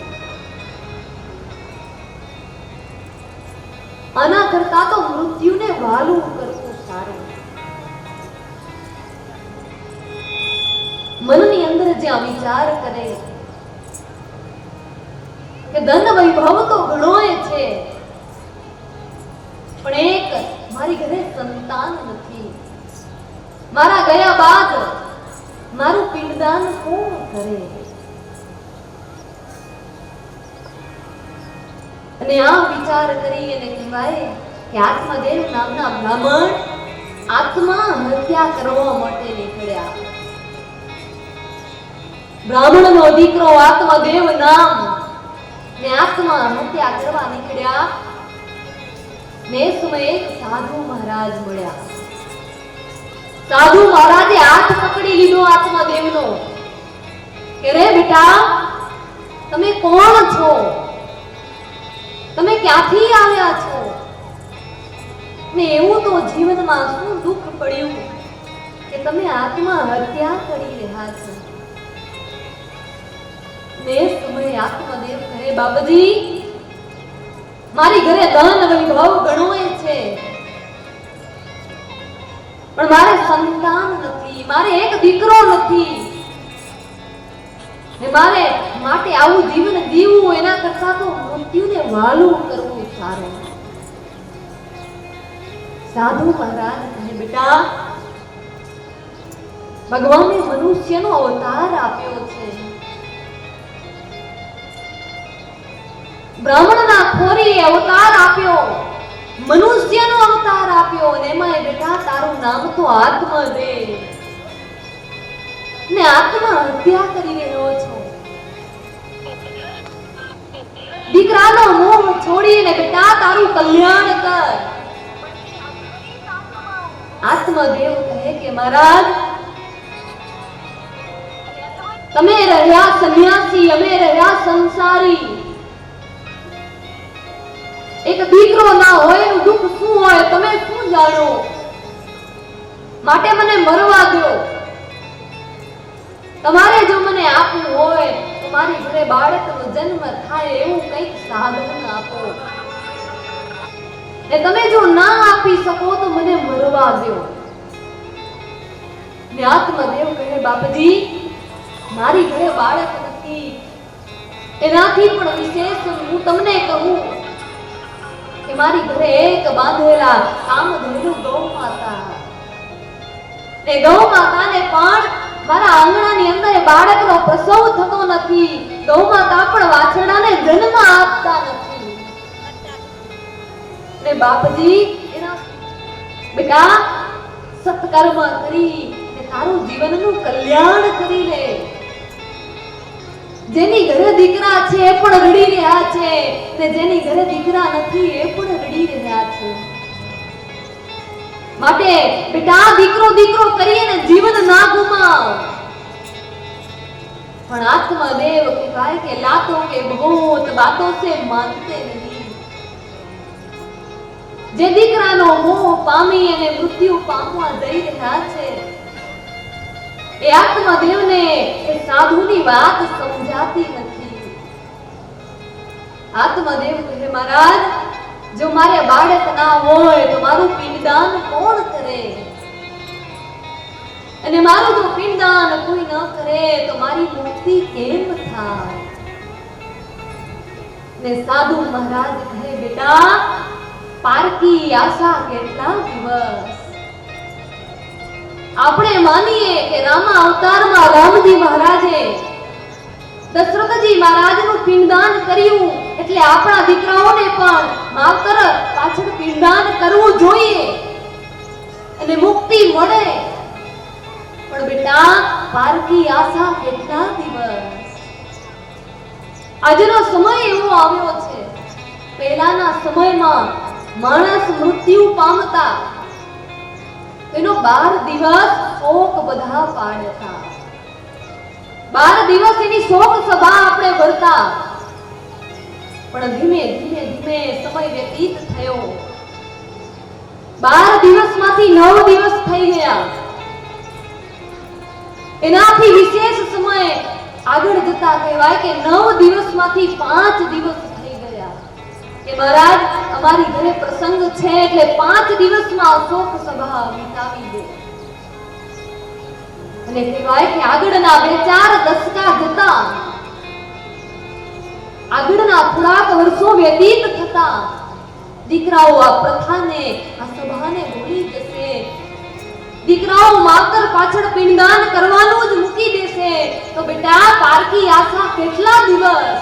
આના કરતા તો મૃત્યુને વાલું કરવું સારું. મનની અંદર જ્યાં વિચાર કરે કે ધન વૈભવ તો ઘણોય છે, પણ એક મારી ઘરે સંતાન નથી, મારા ગયા બાદ મારું પિંડદાન કોણ કરે? અને આ વિચાર કરી અને કહેવાય કે આત્માદેવ નામના બ્રાહ્મણ આત્મા હત્યા કરવા માટે નીકળ્યા. બ્રાહ્મણનો દીકરો આત્માદેવ નામ ને આત્મા હત્યા કરવા નીકળ્યા. ને સમયે એક સાધુ મહારાજ મળ્યા. સાધુ મહારાજે હાથ પકડી લીધો આત્માદેવનો કે રે બેટા, તમે કોણ છો? તમે ક્યાંથી આવ્યા છો? ને એવું તો જીવનમાં શું દુઃખ પડ્યું કે તમે આત્મા હત્યા કરી રહ્યા છો? ને સમયે આત્માદેવ કહે, બાબાજી, મારી ઘરે ધન વૈભવ ઘણોય છે, પણ મારે સંતાન નથી, મારે એક દીકરો નથી, ને મારે માટે આવું જીવન જીવવું એના કરતા તો મૃત્યુને વાલું કરવું સારું. સાધુ મહારાજ કહે, બેટા, ભગવાને મનુષ્યનો અવતાર આપ્યો છે, બ્રાહ્મણના ખોરી અવતાર આપ્યો, મનુષ્યનો અવતાર આપ્યો, અને એમાં બેટા તારું નામ તો આત્મદેવ, ને આત્મા હત્યા કરી રહ્યો છો. દીકરાનો મોહ છોડીને બેટા તારું કલ્યાણ કર. આત્મદેવ કહે કે મહારાજ, તમે રહ્યા સંન્યાસી, અમે રહ્યા સંસારી. એક દીકરો ના હોય એનું દુઃખ શું હોય તમે શું જાણો? માટે મને મરવા દો. તમારે જો મને આપવું હોય તો મારી ઘરે બાળકનો જન્મ થાય એવું કંઈક સાધન આપો, ને તમે જો ના આપી શકો તો મને મરવા દો. ને આત્મદેવ કહે, બાપજી, મારી ઘરે બાળક નથી, એનાથી પણ વિશેષ હું તમને કહું કે મારી ઘરે એક બાંધેલા કામધેનુ ગૌ માતા, ને ગૌ માતાને પણ મારા આંગણાની અંદર બાળકનો પ્રસવ થતો નથી, ગૌ માતા પણ વાછરડાને જન્મ આપતા નથી. ને બાપજી, એના બેટા સત્કર્મ કરી ને તારું જીવનનું કલ્યાણ કરી લે. જેની ઘરે દીકરા છે એ પણ રડી રહ્યા છે, ને જેની ઘરે દીકરા નથી એ પણ રડી રહ્યા છે. માટે બેટા દીકરો દીકરો કરીને જીવન ના ગુમાવ. પણ આત્મદેવ કહેવાય કે લાતો કે ભૂત બાતો સે માનતે નહીં. જે દીકરાનો મોહ પામી અને મૃત્યુ પામવા જઈ રહ્યા છે એ આત્મદેવને એ સાધુની વાત સમજાતી નથી. આત્મદેવ કહે, મહારાજ, જો મારે બાળક ના હોય તો મારું પિંડદાન કોણ કરે? અને મારું જો પિંડદાન કોઈ ન કરે તો મારી મુક્તિ કેમ થાય? ને સાધુ મહારાજ કહે, બેટા, પારકી આશા કેટલા દિવસ? આપણે માનીએ કે રામા અવતારમાં રામજી મહારાજે દશરથજી મહારાજનું પિંડદાન કર્યું, એટલે આપણા દીકરાઓને પણ માવતર પાછળ પિંડદાન કરવું જોઈએ અને મુક્તિ મળે. પણ બેટા, પારકી આશા કેટલા દિવસ? આજનો સમય એવો આવ્યો છે, પહેલાના સમયમાં માણસ મૃત્યુ પામતા એનો 12 દિવસ શોક બધા પાડતા, 12 દિવસ એની શોક સભા આપણે ભરતા. પણ ધીમે ધીમે ધીમે સમય વ્યતીત થયો. 12 દિવસમાંથી 9 દિવસ થઈ ગયા. એનાથી વિશેષ સમય આગળ જતા કહેવાય કે 9 દિવસમાંથી 5 દિવસ થઈ ગયા કે મહારાજ અમારી ઘરે પ્રસંગ છે એટલે 5 દિવસમાં શોક સભા વિતાવી દે. અને કહેવાય કે આગળના 2-4 દશકા જતા, આગળના થોડાક વર્ષો વ્યતીત થતા દીકરાઓ આ પ્રથાને, આ સભાને ભૂલી જશે. દીકરાઓ માવતર પાછળ પિંડદાન કરવાનું જ મૂકી દેશે. તો બેટા પારકી આશા કેટલા દિવસ?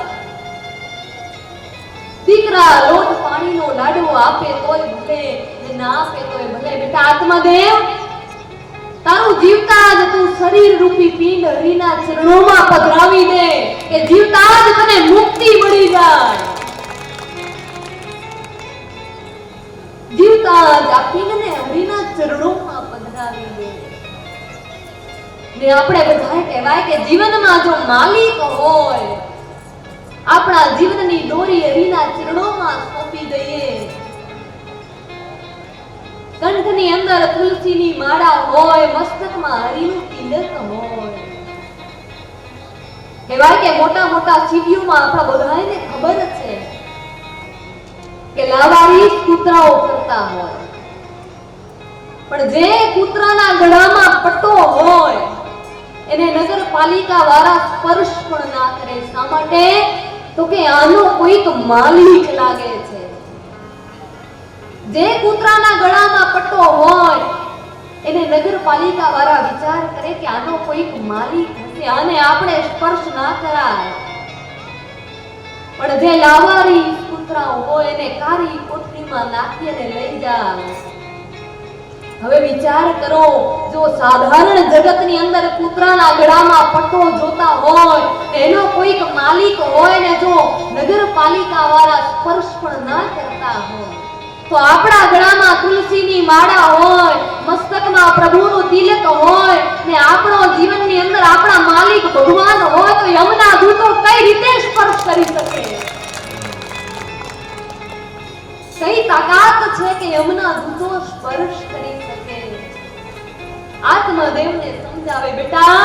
દીકરા લોટ પાણીનો લાડવો આપે તોય ભલે, ને ના આપે તોય ભલે. બેટા આત્માદેવ, તારું જીવતા જ તું શરીર રૂપી પિંડ હરિના ચરણોમાં પધરાવી દે કે જીવતા જ તને મુક્તિ મળી જાય. જીવતા જ આ પિંડને હરિના ચરણોમાં પધરાવી દે. ને આપણે બધાએ કહેવાય કે જીવનમાં જો માલિક હોય, આપણા જીવનની દોરી હરિના ચરણોમાં સોંપી દઈએ. કંઠની અંદર તુલસીની માળા હોય, મસ્તકમાં હરિનું તિલક હોય. કહેવાય કે મોટા મોટા સીડીઓમાં આપણા બધાને ખબર છે કે લાવારીસ કૂતરાઓ કરતા હોય, પણ જે કૂતરાના ગળામાં પટ્ટો હોય એને નગરપાલિકા વાળા સ્પર્શ પણ ના કરે. શા માટે? તો કે આનો કોઈક માલિક લાગે છે. જે કૂતરાના ગળામાં પટ્ટો હોય એને નગરપાલિકા વાળા વિચાર કરે કે આનો કોઈક માલિક હશે, આને આપણે સ્પર્શ ના કરાય. પણ જે લાવારી કૂતરા હોય એને કારી કોઠડીમાં નાખી અને લઈ જાય. હવે વિચાર કરો, જો સાધારણ જગતની અંદર કૂતરાના ગળામાં પટ્ટો જોતા હોય, એનો કોઈક માલિક હોય ને જો નગરપાલિકા વાળા સ્પર્શ પણ ના કરતા હોય, તો આપણા ગળામાં તુલસીની માળા હોય, મસ્તકમાં પ્રભુનું તિલક હોય ને આપણો જીવનની અંદર આપણા માલિક ભગવાન હોય, તો યમના દૂતો કઈ રીતે સ્પર્શ કરી શકે? કઈ તાકાત છે કે યમના દૂતો સ્પર્શ કરી શકે? આત્મદેવને સમજાવે, બેટા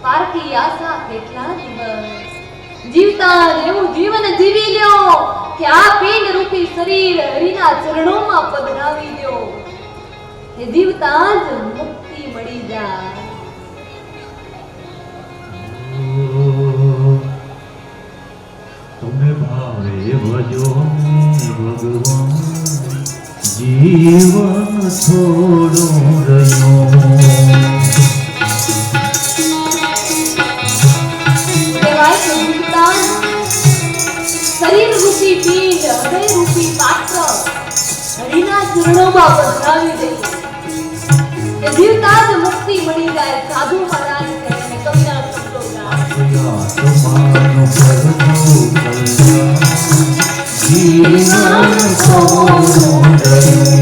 પારકી આશા કેટલા દિવસ? જીવતા જેવું જીવન જીવી લ્યો કે આ પિંડ રૂપી શરીર હરિના ચરણોમાં પધરાવી લ્યો કે જીવતા જ મુક્તિ મળી જાય. તમે ભાવે ભજો ભગવાન, જીવન થોડું રહ્યું. કહેવાય કે જીવતા શરીર રૂપી પિંડ, હૃદય રૂપી પાત્ર હરિના ચરણોમાં પધરાવી દઈએ કે જીવતા જ મુક્તિ મળી જાય. સાધુ મહારાજ કહે અને કવિના શબ્દો ગાય, તમારું કરજો કલ્યાણ, જીવન થોડું રહ્યું.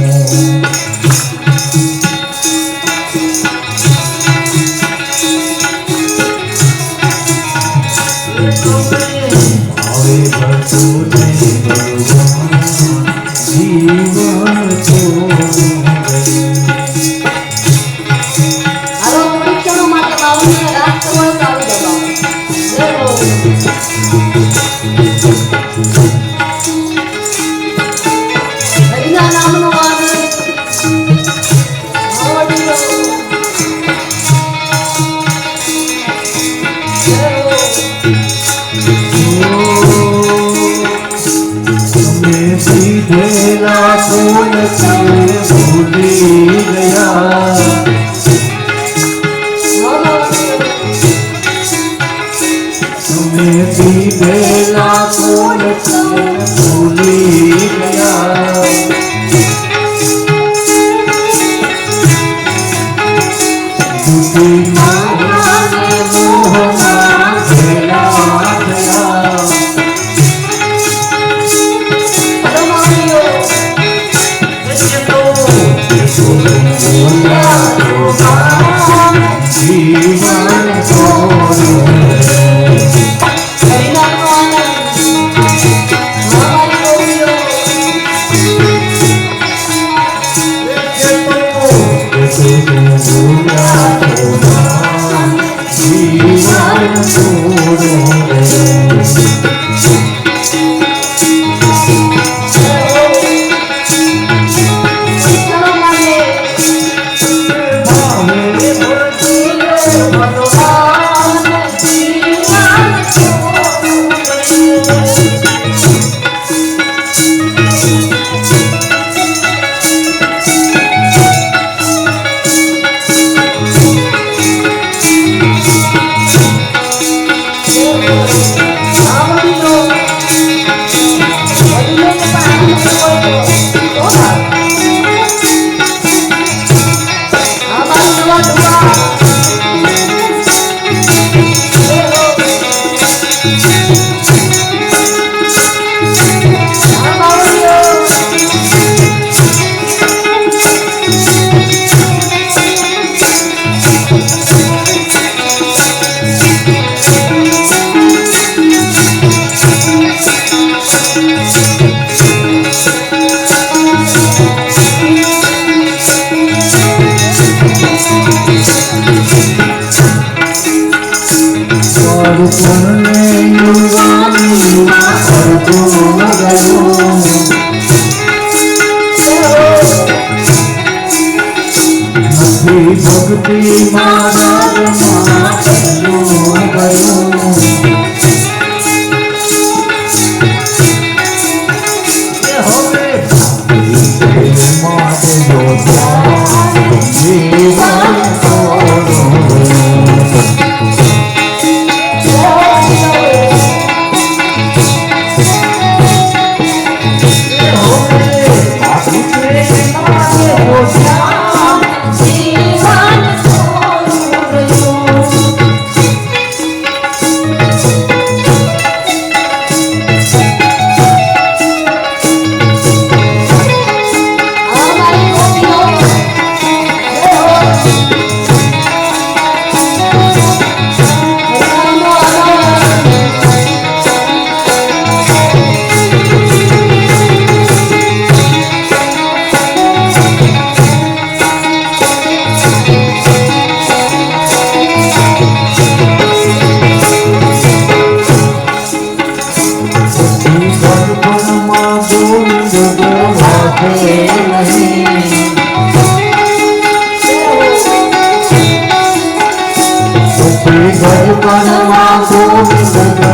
ભાવે ભજો ભગવાન, જીવન થોડું રહ્યું. હાલો થોડીક ક્ષણો માટે બાવળીને રાગ કરવો તો આવી જાઓ. જય હો. હરિના નામનો આનંદ આવડ્યો. જય હો. તમે પીધેલા ફૂલ ભૂલી ગયા, તમે પીધેલા ફૂલ ભૂલી ગયા. દુઃખી માયાને મોહમાં ઘેરા થયા. જીવન થોડું. હરિનામનો આનંદ બળપણને યુવાનીમાં કરતું ગયું. નથી ભક્તિ માર્ગમાં ચાલ્યું ગયું. હવે માટે જો જીવન છોડું ઘર કરવા ગોવિંદ